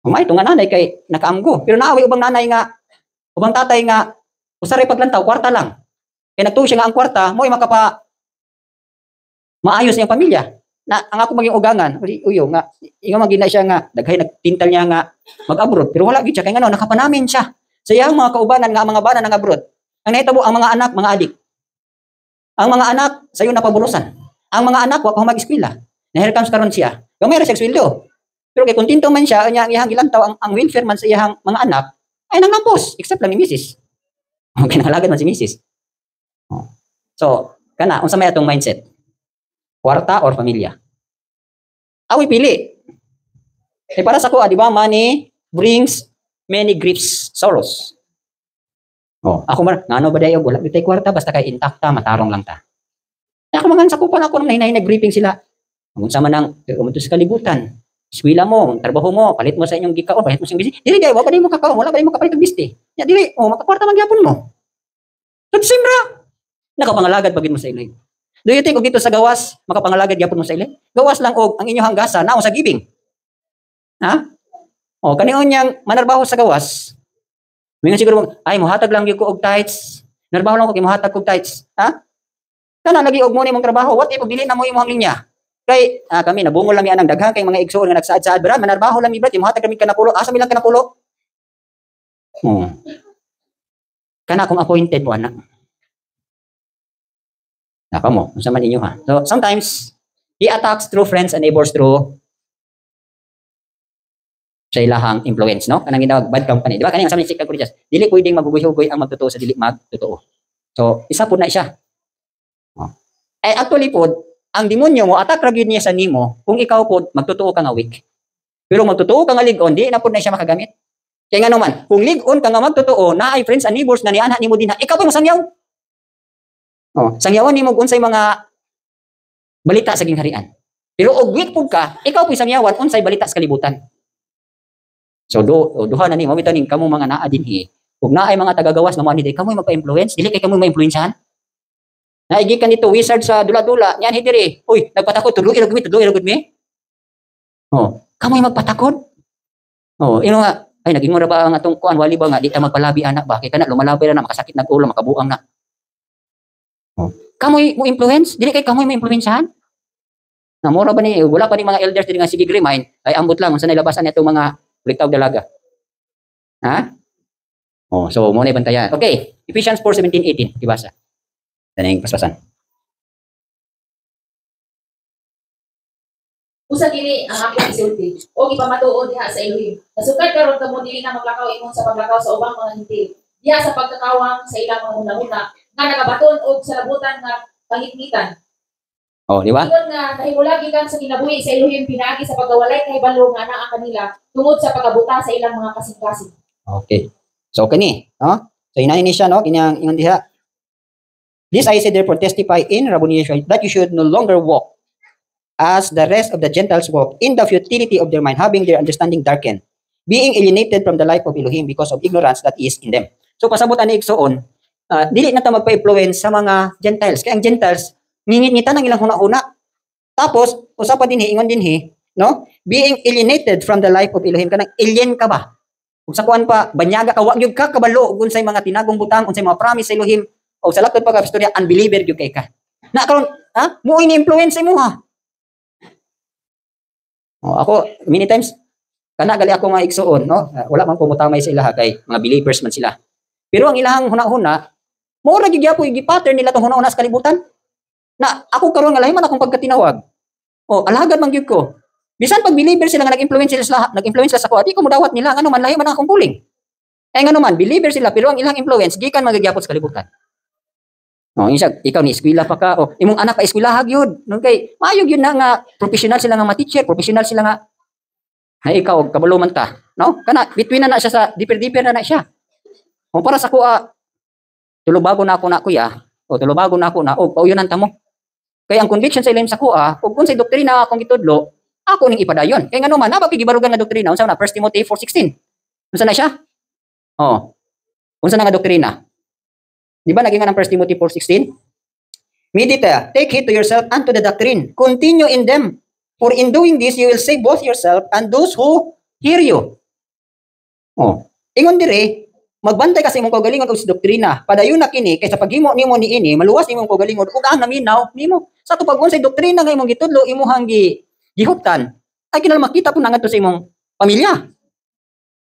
Umay to nga nanay kay nakaamgo. Pero naaway ubang nanay nga ubang tatay nga usaray paglantaw kwarta lang. Kay nagtuo siya nga ang kwarta, mo'y makapa maayos niyang pamilya. Na ang ako maging ugangan, uyo nga ingon man gid na siya nga daghay nagtintal niya nga mag-abroad pero wala gid siya kay ngano nakapanamin siya. Sa iyang mga kaubanan nga mga bana nang abroad. Ang nahitabo ang mga anak, mga adik. Ang mga anak, sayo napabulusan. Ang mga anak, wa pa mag-eskwela. Na-here karon siya. Yung mayroon siya sweldo. Pero kay kontento man siya, ang iyang ilantaw, ang welfare man sa iyang mga anak, ay nangampos, except lang ni Mrs. Okay, nangalagad man si Mrs. So, kana, unsa may atong mindset? Kwarta or pamilya? Awi pili. Para sa ko, di ba, money brings many griefs, sorrows. Ako man, ngano ba dayo wala bitay kwarta basta kay intakta matarong lang ta. Ako man sa kupal ako nang nag-briefing sila. Unsa man ang umunto sa kalibutan. Eskwela mo, trabaho mo, palit mo sa inyong gikaon, palit mo sa busy. Dili kay wa pa mo kakaon, wala pa mo kapalit og bisti. Ya dili, makakwarta man gyapon mo. Simra. Nakapangalagad pagid mo sa ilay. Do you think og dito sa gawas makapangalagad gyapon mo sa ilay? Gawas lang og ang inyong hanggasa nao sa gibing. Kanion yang manarbaho sa gawas. Mingon siguro, ay, muhatag lang yung ko og tights. Narbaho lang ko, muhatag og tights. Kana, lagi og mo na mong trabaho. What if, dili na mo yung mga linya? Kay, kami, nabungol lang yan ang daghang kay mga igsoon nga nagsaad-saad. Brad, manarbaho lang mi, brad, muhatag kami kanapulo. Asa milang kanapulo? Kana kung appointed mo, anak. Naka mo, unsa man inyo ha. So, sometimes, he attacks through friends and neighbors through sa ilahang influence, no? Kanang ginawag bad company. Di ba? Kanang sabi ni Sikag Corinthians, dili pwedeng maguguy-hugoy ang magtotoo sa dili magtotoo. So, isa po na siya. Oh. Eh, actually po, ang demonyo mo, attack ra gyud niya sa nimo, kung ikaw po, magtotoo ka nga weak. Pero magtotoo ka nga ligon, di na po na siya makagamit. Kaya nga naman, kung ligon ka nga magtotoo, na ay friends and neighbors na niana nimo din, ikaw po masangyaw. Oh, sangyawan nimo unsay mga balita sa gingharian. Pero og weak pud ka, ikaw po sangyawan unsay balita sa kalibutan. So duha na ni mo bitaw ning kamo mga naa dinhi. Ug naay mga tagagawas na mo ni kamo magpa-influence, dili kay kamo ma-influensyahan. Naigi kan dito wizard sa dula-dula, nyan hidiri. Uy, nagpatakod tudlo ira gud mi. Oh, kamo magpatakod. Oh, ino nga ay naging ra ba ang atong kuan wali ba nga di ta magpalabi anak ba kay kana lumalabay na makasakit nag ulo makabuang na. Oh, kamo mo influence, dili kay kamo ma-influensyahan. Namura ba ni wala pa ni mga elders diri nga sige remind ay ambot lang unsa nay labasan nitong mga litaw dalaga. Ha? Oh, so mo na bantayan. Okay, Ephesians 4:17-18 ibasa. Daning paspasan. Usa kini ang akong isulti o ipamatuod diha sa Elohim. Nasukad karon kamo dili na maglakaw imong sa paglakaw sa ubang mga hintil. Diha sa pagkakawang sa ilang mga hunahuna nga nagabaton og sa labutan nga pangitngitan. Oh, di ba? Ingon nga nahimulagi kan sa kinabuhi sa Elohim pinaagi sa pagkawalay kahibalo nga naa kanila tungod sa pagkabuta sa ilang mga kasing-kasing. Okay. So kani, no? So inani ni siya no, kini ingon diha. This I say therefore testify in Rabboni Yeshua that you should no longer walk as the rest of the Gentiles walk in the futility of their mind, having their understanding darkened, being alienated from the life of Elohim because of ignorance that is in them. So pasabutan ni Igsoon, dili na ta magpa-influence sa mga Gentiles. Kaya ang Gentiles ngingit-ngitan ang ilang huna-huna. Tapos, usapan din ingon din no? Being alienated from the life of Elohim. Kanang alien ka ba? Kung sa kuan pa, banyaga ka, wag yung kakabalo, unsay mga tinagong butang, unsay mga promise sa Elohim, o sa lakad pa ka, istorya, unbeliever yung kay ka. Na karon, mo ini-influence mo ha. O, ako, many times, kana gali ako nga igsuon, no? Wala man pumutamay sa ilaha, kay mga believers man sila. Pero ang ilahang huna-huna, mo ra gyapon yung pattern nila tong huna-huna sa kalibutan. Na ako karon nga lahi man akong pagkatinawag. Oh, alagad man gyud ko. Bisan pag believer sila nga nag-influence sila sa ko, di ko modawat nila ngano man lahi man akong puling. Kay ngano man believer sila pero ang ilang influence gikan magagyapon sa kalibutan. Oh, insya ikaw ni eskwela pa ka, oh, imong anak pa eskwela gyud. Nung kay maayo gyud na nga professional sila nga ma-teacher, professional sila nga ay ikaw kabalo man ta, no? Kana between na siya sa deeper na siya. Oh, para sa ko tulubago na ako na kuya, o tulubago na ako na pauyunan ta mo. Kaya ang conviction sa ilim sa kuha, kung unsay doktrina akong gitudlo, ako ning ipadayon. Kaya ngano man, napapigibarugan nga doktrina, unsa na 1 Timothy 4:16. Unsa na siya? Oh. Unsa na nga doktrina? Di ba naging nga ng 1 Timothy 4:16? Meditate, take heed to yourself and to the doctrine. Continue in them. For in doing this, you will save both yourself and those who hear you. Oh. Ingon dire, magbantay kasi imong kaugalingon og doktrina. Padayon na kini kay sa paghimo nimo niini, maluwas imong kaugalingon ug ang naminaw nimo. Sa to pag-unsay doktrina nga imong gitudlo imuhang gihuptan, ay kinahanglan makita po na ngadto sa imong pamilya.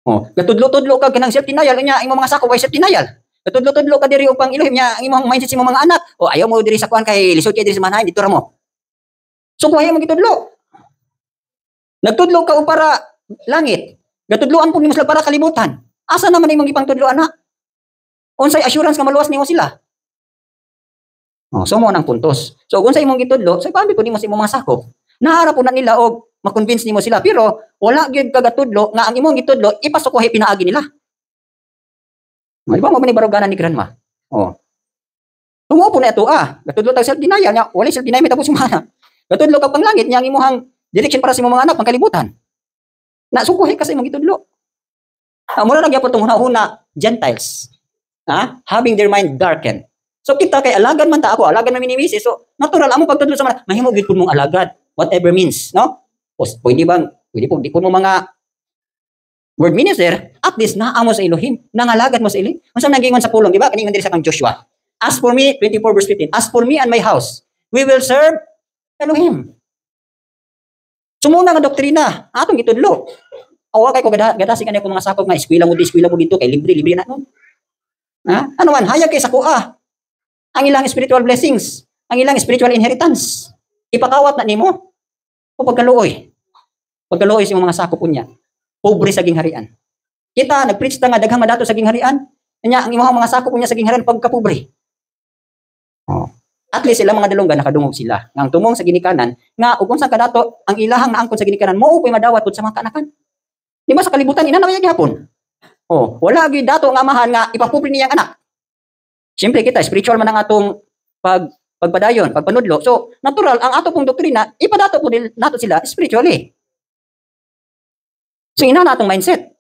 Oh, gatudlo-tudlo ka kanang self-denial nya imong mga sako way self-denial. Gatudlo-tudlo ka diri upang Elohim nya ang imong mindset sa imong mga anak. O ayaw mo diri sa kuan kay lisod kay diri sa manahay dito ra mo. So kung ayaw mo gitudlo. Nagtudlo ka o para langit. Gatudloan po nimo sila para kalibutan. Asa naman imong ipang tudlo anak? Unsay assurance nga maluwas nimo sila? Oh, so mo nang puntos. So kung sa imong gitudlo, so paano pud nimo sa imong mga sakop? Naharap po na nila og ma-convince nimo sila pero wala gyud kagatudlo nga ang imong gitudlo ipasukuhay pinaagi nila. Di ba mo ni baruganan ni grandma? Oh. Tumo po na ito gatudlo tag self-denial nya, wala self-denial tapos sumana. Gatudlo ka pang langit nya ang imong direction para sa imong mga anak pangkalibutan. Na sukuhay ka sa imong gitudlo. Mura na gyapon tong huna-huna Gentiles. Having their mind darkened. So kita kay alagad man ta ako, alagad man minimisi. So natural amo pagtudlo sa mga mahimo gid pud mong alagad, whatever means, no? Pwede po di mo mga word minister, at least naamo sa Elohim, nangalagad mo sa Elohim. Unsa nagingon sa pulong, di ba? Kaningon diri sa kang Joshua. As for me, 24:15, as for me and my house, we will serve Elohim. Sumuna nga doktrina, atong gitudlo. Awa kay ko gadasi kanay ko mga sakop nga eskwela mo dito kay libre na no. Ano man hayag kay sa kuha. Ang ilang spiritual blessings, ang ilang spiritual inheritance. Ipakawat na nimo o pagkaluoy. Pagkaluoy sa mga sakop unya. pobre sa gingharian. Kita nagpreach ta nga daghang madato sa gingharian. Nya ang imong mga sakop niya sa gingharian pagkapobre. Oh. At least sila mga dalunggan nakadungog sila. Nga ang tumong sa ginikanan nga ug unsa kadato ang ilahang naangkon sa ginikanan mao upoy madawat pud sa mga kanakan. Di ba sa kalibutan ina na kaya gihapon? Oh, wala gyud dato nga amahan nga ipapobre niyang anak. Siyempre kita spiritual man ang atong pagpadayon, pagpanudlo. So, natural ang ato pong doktrina ipadato po nato sila spiritually. So ina natong mindset.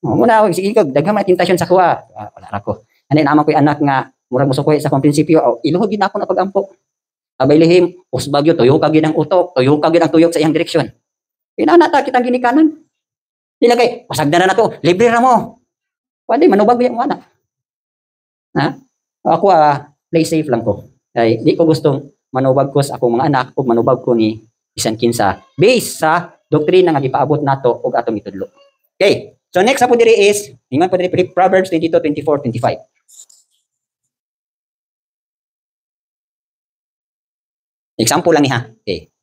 Oh, muna sige kag daghang mga tentasyon sa kuha. Wala ra ko. Ani naman ko'y anak nga murag musukoy sa akong prinsipyo, iluhod gid ako na pag-ampo. Abay lihim, usbagyo tuyo ka gid ang utok, tuyo ka gid ang tuyok sa iyang direksyon. Inana ta kitang ginikanan. Dili kay pasagda na nato, libre ra mo. Pwede manubag yung anak. Ha? Ako play safe lang ko. Ay di ko gustong manubag ko sa akong mga anak ug manubag ko ni bisan kinsa based sa doktrina nga gipaabot nato ug atong itudlo. Okay. So next po diri is ingon po diri Proverbs 22:24-25. Example lang ni ha. Okay.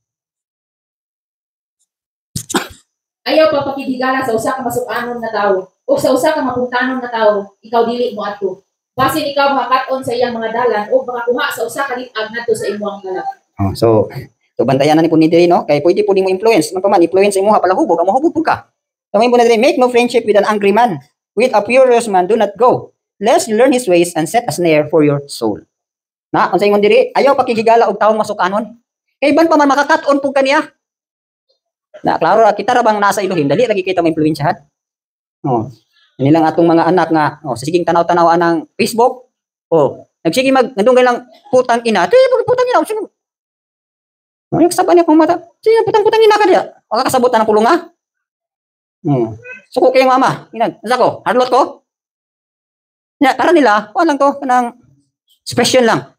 Ayaw pa pakihigala sa usa ka masukanon na tawo o sa usa ka mapuntanon na tawo, ikaw dili mo adto. Basin ikaw makakat-on sa iyang mga dalan o makakuha sa usa ka litag ngadto sa imong kalag. Oh, so bantayan na ni po ni diri no, kay pwede po nimo influence, man paman influence imo ha palahubog, amo hubog po ka. Kamay mo na diri, make no friendship with an angry man, with a furious man do not go, lest you learn his ways and set a snare for your soul. Na, unsa ingon diri, ayaw pakikigala og taong masukanon. Kay ban pa man makakat-on pug kaniya. Na klaro kita ra bang nasa Elohim, dali lagi kita maimpluwensyahan. Oh. Ini lang atong mga anak nga, siging tanaw-tanaw anang Facebook. Oh, nagsige nagdungay lang putang ina. Putang ina, sino? Ano saban niya kung mata? Sino putang ina ka diya? Wala kasabot na ng pulong ha? Suko kay mama. Inag, ko, hardlot ko. Ya, para nila, lang to, kanang expression lang.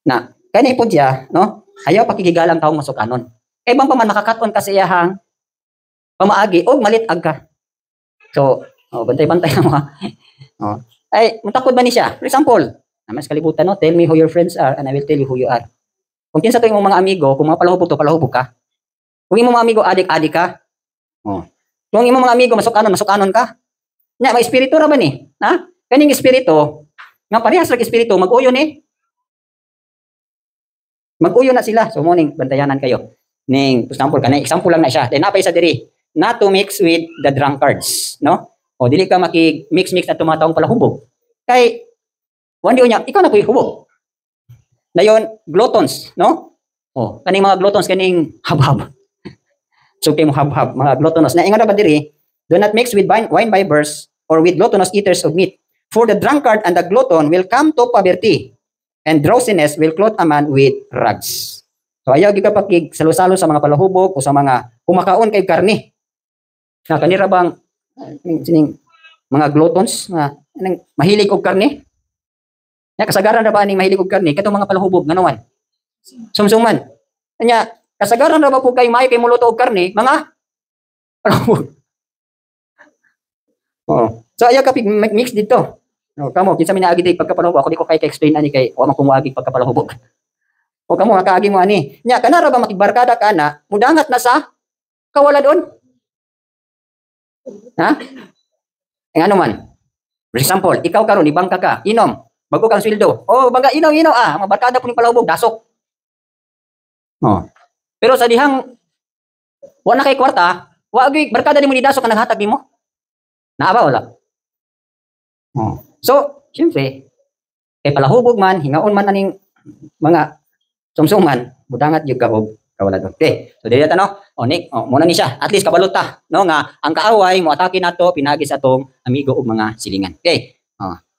Na, kaya po diya, no? Ayaw pakikigalang taong masukanon. Kaya bang paman makakaton kasi iyahang pamaagi o malit-ag ka. So, bantay-bantay na mo. Ay, mutakod ba ni siya? For example, naman sa kalibutan, no? Tell me who your friends are and I will tell you who you are. Kung kinsa to yung mga amigo, kung mga palahubog ka. Kung yung mga amigo, adik-adik ka. Kung yung mga amigo, masukanon ka. Nya, may espiritu ra ba ni? Ha? Kaning espiritu, nga parehas lang espiritu, mag-uyo ni. Mag-uyo na sila. So, morning, bantayanan kayo. Ning, for example, example lang na siya. Then, napay sa diri, not to mix with the drunkards, no? O, dili ka maki-mix na tumataong palahubog. Kay, wandi niya, ikaw na kuy hubog. Dayon, gluttons, no? O, kaning mga gluttons, kaning habhab. So, kayo mo habhab, mga gluttonous. Na, ingon na ba diri, do not mix with wine bibbers or with gluttonous eaters of meat. For the drunkard and the glutton will come to poverty, and drowsiness will clothe a man with rags. So, ayaw gikapakig salo-salo sa mga palahubog o sa mga kumakaon kay karne. Na kanira bang sining mga gluttons nga mahilig og karne? Ya kasagaran ra ba ani mahilig og karne katong mga palahubog nganawan? Sumsuman. Nya kasagaran ra ba po kay maayo kay muluto og karne mga palahubog. So ayaw kapig mix dito. Kamo kinsa mi naagi dig pagkapalahubog ako di ko kay explain ani kay wa man ko moagi pagkapalahubog. O kamo nakaagi mo ani. Nya kana ra ba makigbarkada ka na mudangat na sa kawaladon? Ha? Ang ano man. For example, ikaw karon ibangka ka, inom, bago kang sweldo. Oh, bangga inom mabarkada po ni palahubog dasok. Pero sa dihang wala kay kwarta, wa gyud barkada nimo ni dasok ang naghatag nimo. Naa ba wala? So, syempre, kay palahubog man, hingaon man aning mga sumsuman, budangat yung kawaladon. Okay, so dili no? Nick, muna ni siya. At least kabalot ta, no? Nga, ang kaaway, mo atake na to, pinagi sa tong amigo o mga silingan. Okay,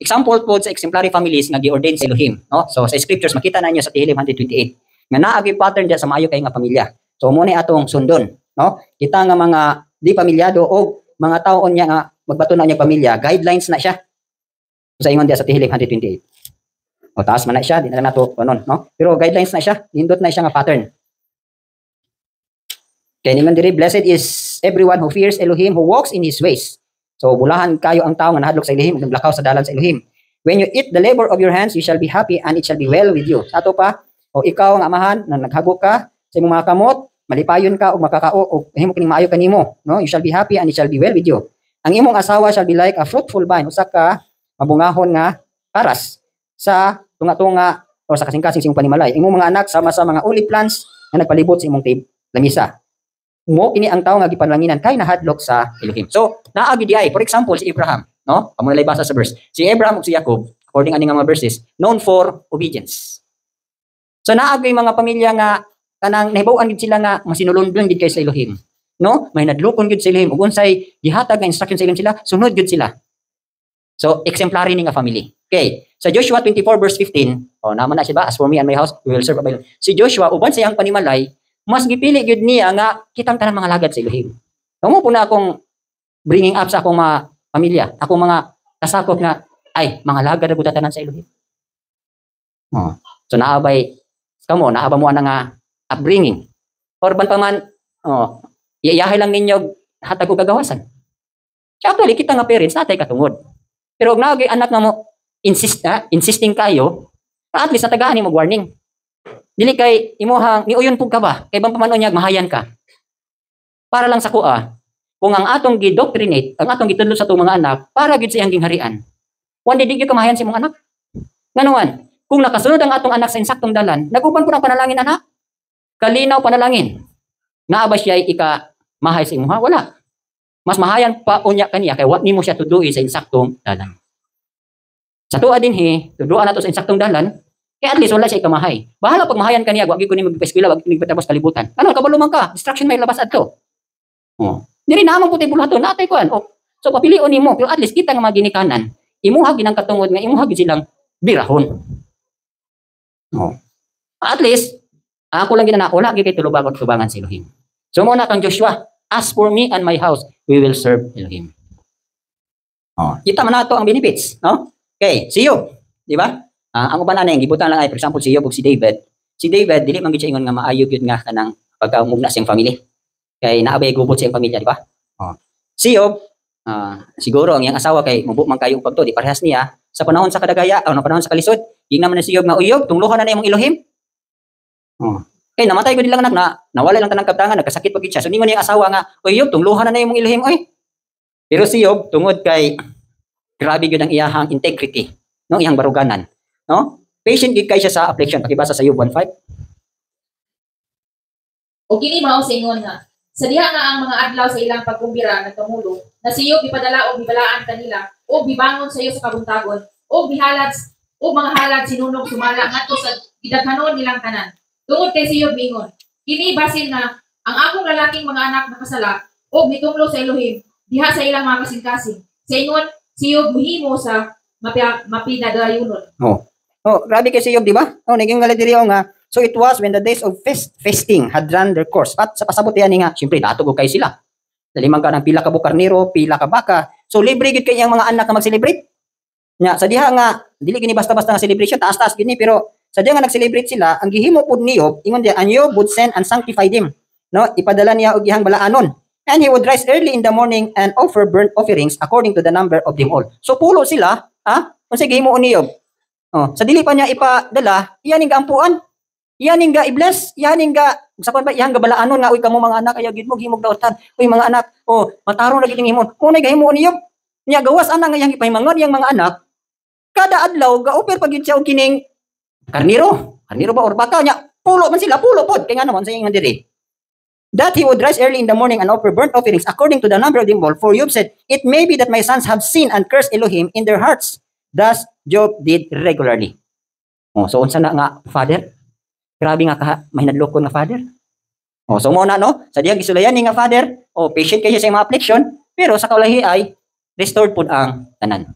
example po sa exemplary families nga gi-ordain sa Elohim, no? So, sa scriptures, makita na niyo sa Tehillim 128. Nga naagi pattern dyan sa maayo kay nga pamilya. So, muna atong sundon, no? Kita nga mga di pamilyado o mga taon niya nga magbato na niya pamilya, guidelines na siya. So, sa ingon diya sa Tehillim 128. Taas man na siya, di na nato no? Pero guidelines na siya, nindot na siya nga pattern. Kaya ningon diri, blessed is everyone who fears Elohim, who walks in His ways. So, bulahan kayo ang tao nga nahadlok sa Elohim, naglakaw sa dalan sa Elohim. When you eat the labor of your hands, you shall be happy and it shall be well with you. Ato pa, o ikaw ang amahan na naghagok ka sa imong mga kamot, malipayon ka o makakao o himo kining maayo kanimo, no? You shall be happy and it shall be well with you. Ang imong asawa shall be like a fruitful vine, usa ka mabungahon nga paras sa tunga-tunga o sa kasing-kasing sa imong panimalay. Imong mga anak sama sa mga olive plants nga nagpalibot sa imong lamisa. Mo kini ang tawo nga gipanlanginan kay nahadlok sa Elohim. So, naagi di ay, for example, si Abraham, no? Amo na basa sa verse. Si Abraham ug si Jacob, according ani nga mga verses, known for obedience. So naagi mga pamilya nga kanang nahibaw-an gid sila nga masinulundon gid kay sa Elohim. No? May nadlukon gid sa Elohim ug unsay gihatag nga instruction sa Elohim sila, sunod gid sila. So exemplary ni nga family. Okay. Sa Joshua 24 verse 15, naman na siya ba? As for me and my house, we will serve Abel. Si Joshua uban sa iyang panimalay, mas gipili gid niya nga kitang tanan mga lagad sa Elohim. Kamo po na akong bringing up sa akong mga pamilya, akong mga kasakop nga ay mga lagad na tanan sa Elohim. So naabay kamo naaba mo ana nga upbringing. Or ban pa man iyayahay lang ninyo hatag og kagawasan. Actually kita nga parents natay katungod. Pero og naagi anak nga mo insisting kayo, at least natagaan ni mo warning. Dili kay imuhang niuyon pug ka ba? Kay ban pa man unya mahayan ka. Para lang sa kuha, kung ang atong gidoctrinate, ang atong gitudlo sa atong mga anak, para gid sa iyang gingharian. One day di gyud ka mahayan sa imong anak. Nganuan, kung nakasunod ang atong anak sa insaktong dalan, naguban po ng panalangin anak. Kalinaw panalangin. Nga ba siya ika mahay sa imuha? Wala. Mas mahayan pa unya kaniya kay wa nimo siya tudui sa insaktong dalan. Sa tuwa dinhi, tuduan nato sa insaktong dalan, kay at least wala siya ikamahay. Bahala pag mahayan kaniya, wa gyud ko ni magpa-eskwela, wa gyud ni magtapos kalibutan. Ano kabalo man ka? Distraction may labas adto. Diri na man puti bulaton natay kuan. So papilion nimo, pero at least kita nga maginikanan. Imuha ginang katungod nga imuha gid silang birahon. At least, ako lang ginana, wala kay tulubangan sa Elohim. So muna kang Joshua, as for me and my house, we will serve Elohim. Kita man nato ang benefits, no? Okay, si Job, di ba? Ang uban na yung gibutan lang ay, for example, si Job ug si David. Si David, dili man gid siya ingon nga maayo gyud nga kanang pagkaumugna sa iyang family. Kay naabay gubot sa iyang pamilya, di ba? Si Job, siguro ang iyang asawa kay mubo man kayo pagto, di parehas niya sa panahon sa kadagaya o panahon sa kalisod. Ging naman na si Job nga, Job, tungluhan na imong Elohim. Kay namatay ko nilang anak na nawala lang tanang kabtangan, nagkasakit pag siya. So ningon niya asawa nga, Job, tungluhan na imong Elohim oy. Pero si Job tungod kay grabe gyud ang iyahang integrity, no, iyang baruganan, no? Patient gid kay siya sa affliction. Pakibasa sa Job 1:5. O kini mao sa ingon nga, sa diha nga ang mga adlaw sa ilang pagkumbira nagkamulo, na si Job ipadala o bibalaan kanila o bibangon sa iyo sa kabuntagon o bihalad o mga halad sinunog sumala ngadto sa gidaghanon nilang tanan. Tungod kay si Job mingon, kini basin na ang akong lalaking mga anak nakasala o mitunglo sa Elohim diha sa ilang mga kasing-kasing. Sa ingon si Job muhimo sa mapinadayonon. Grabe kay si Job, di ba? Naging galit diri nga. So it was when the days of feasting had run their course. At sa pasabot yan nga, siyempre datog kay sila. Dalimang ka ng pila ka bukarnero, pila ka baka. So libre gid kay iyang mga anak na mag-celebrate. Nya sa diha nga dili gini basta-basta nga celebration, taas-taas gini, pero sa diha nga nag-celebrate sila, ang gihimo pud ni Job, ingon diha, and Job would send and sanctify them. No, ipadala niya og iyang balaanon. And he would rise early in the morning and offer burnt offerings according to the number of them all. So pulo sila, unsa gihimo ni Job? Sa dili pa niya ipadala, iyan nga ampuan. Iyan nga i-bless, iyan nga sa pa iyan nga balaanon nga uy kamo mga anak kaya gid mo gihimog daotan. Uy mga anak, matarong na gid himon. Unay gahimo ni Job. Nya gawas ana nga iyang ipahimangon iyang mga anak. Kada adlaw ga-offer pag yun siya og kining karniro ba or baka nya pulo man sila, pulo pod kay nga naman sa iyang diri. That he would rise early in the morning and offer burnt offerings according to the number of them all. For Job said, it may be that my sons have sinned and cursed Elohim in their hearts. Thus Job did regularly. So unsa na nga father? Grabe nga may nadlokon nga father. So mo na no, sa diyang gisulayan ni nga father, patient kay siya sa mga affliction, pero sa kaulahi ay restored pud ang tanan.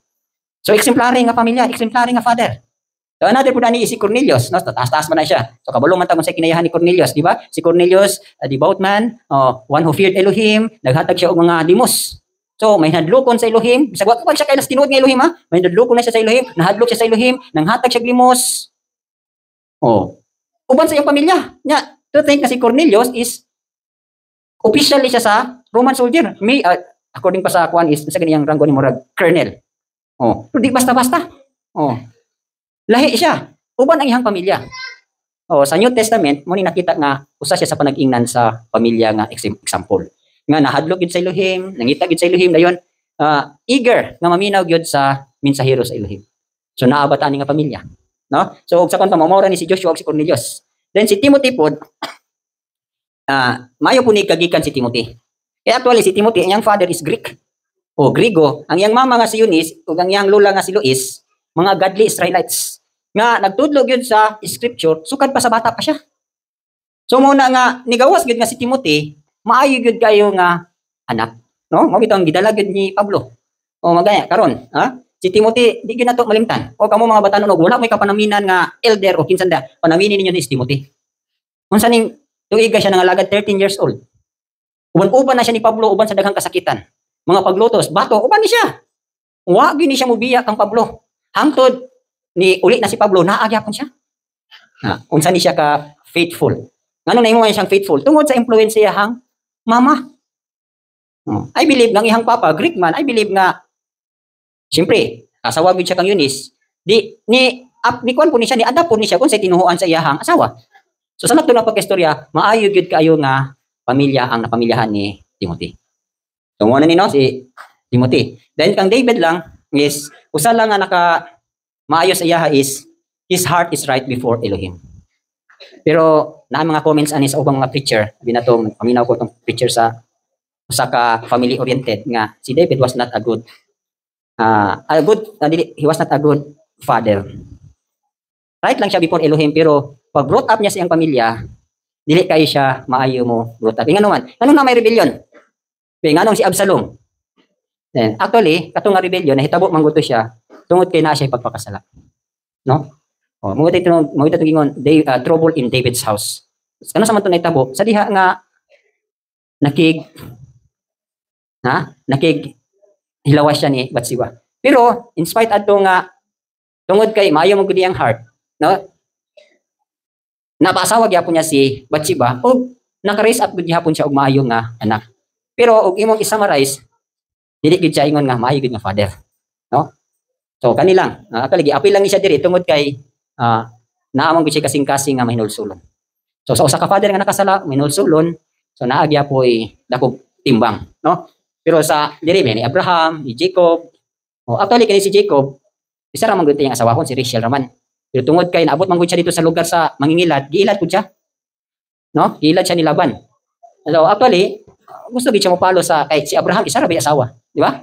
So exemplary nga pamilya, exemplary nga father. So another pud ani si Cornelius, no, taas-taas man na siya. So kabalo man ta kung sa kinayahan ni Cornelius, di ba? Si Cornelius, a devout man, one who feared Elohim, naghatag siya og mga limos. So may nadlokon sa Elohim, bisag wa pa siya kay nas tinuod nga Elohim ha. May nadlokon na siya sa Elohim, nahadlok siya sa Elohim, nanghatag siya og limos. Uban sa iyang pamilya. Nya, to think kasi Cornelius is officially siya sa Roman soldier. According pa sa kuan is sa kaniyang ranggo ni murag colonel. Pero di basta-basta. Lahi siya. Uban ang iyang pamilya. O sa New Testament mo ni nakita nga usa siya sa panag-ingnan sa pamilya nga example. Nga nahadlok gyud sa Elohim, nangita gyud sa Elohim dayon eager nga maminaw gyud sa mensahero sa Elohim. So naabatan ni nga pamilya, no? So ug sa kon pamamora ni si Joshua ug si Cornelius. Then si Timothy pod mayo po ni kagikan si Timothy. Kaya actually si Timothy, ang iyang father is Greek o Grigo. Ang iyang mama nga si Eunice ug ang iyang lola nga si Lois, mga godly Israelites. Nga nagtudlog yun sa scripture, sukad pa sa bata pa siya. So muna nga nigawas gyud nga si Timothy, maayo gyud kayo nga anak, no? Mo bitong gidala gyud ni Pablo. O magaya karon, ha? Si Timothy di gyud nato malimtan. O kamo mga batanon og wala may kapanaminan nga elder o kinsan da, panaminin ninyo ni si Timothy. Unsa ning tuiga siya nga lagad 13 years old. Uban-uban na siya ni Pablo uban sa daghang kasakitan. Mga paglutos, bato, uban ni siya. Wa gyud ni siya mobiya kang Pablo. Hangtod ni uli na si Pablo, naagyapon siya. Unsa ni siya ka faithful. Ngano na ingon siyang faithful? Tungod sa influence niya hang mama. I believe ng ihang papa, Greek man, I believe nga siyempre, asawa gyud siya kang Eunice. Ni kuan po ni siya, ni adapt po ni siya kung sa tinuhuan sa iyahang asawa. So sa nato na pagkastorya, maayo gyud kayo nga pamilya ang napamilyahan ni Timothy. So mo na ni no si Timothy. Then kang David lang is usa lang nga maayo sa iyaha is his heart is right before Elohim. Pero na mga comments ani sa ubang mga preacher, di na to paminaw ko tong preacher sa usa ka family oriented nga si David was not a good he was not a good father. Right lang siya before Elohim pero pag brought up niya sa iyang pamilya, dili kayo siya maayo mo brought up. Ngano man? Ngano na may rebellion? Nganong si Absalom? Then actually, katong nga rebellion nahitabo man gud siya tungod kay naa siya pagpakasala. No? Oh, mo ito gingon trouble in David's house. Kano sa man to nahitabo? Sa diha nga nakig hilawas siya ni Bathsheba. Pero in spite adto nga tungod kay maayo mo gud iyang heart, no? Napaasawa gyapon niya si Bathsheba ug naka-raise up gud gyapon siya og maayo nga anak. Pero og imong i-summarize, dili gid siya ingon nga maayo gid nga father, no? So kanilang actually apil lang ni siya diri tungod kay naamang gid siya kasing-kasing nga mahinulsulon. So sa usa ka father nga nakasala mahinulsulon, so naa gyapoy dakog timbang, no? Pero sa diri ni Abraham, ni Jacob, actually kini si Jacob isa ra man gud tiyang asawahon si Rachel Raman. Pero tungod kay naabot man gud siya dito sa lugar sa mangingilad, giilad gud siya. No? Giilad siya ni Laban. So actually, gusto gid siya mopalo sa kay si Abraham isa ra bay asawa, di ba?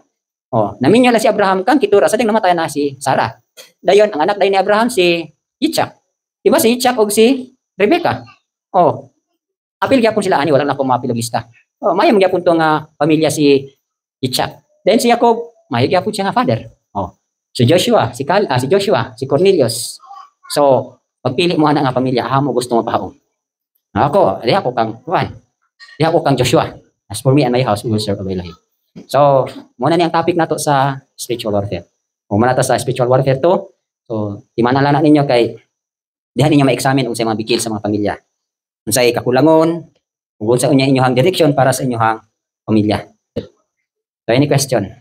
Naminyo lang si Abraham kang kitura sa ding namatay na si Sarah. Dayon ang anak dayon ni Abraham si Yitzhak. Di ba si Yitzhak og si Rebecca? Apil gyapon sila ani wala na ko mapilogista. Mayo gyapon to nga pamilya si Yitzhak. Then si Jacob, mayo gyapon siya nga father. Si Joshua, si Cornelius. So, pagpili mo ana nga pamilya, mo gusto mo pahaon. Di ako kang Joshua. As for me and my house, we will serve Elohim. So, muna ni ang topic nato sa spiritual warfare. Muna ta sa spiritual warfare to. So, timanala na ninyo kay diha ninyo ma-examine unsay mga bikil sa mga pamilya. Unsay kakulangon, ug unsa unya inyohang direction para sa inyohang pamilya. So, any question?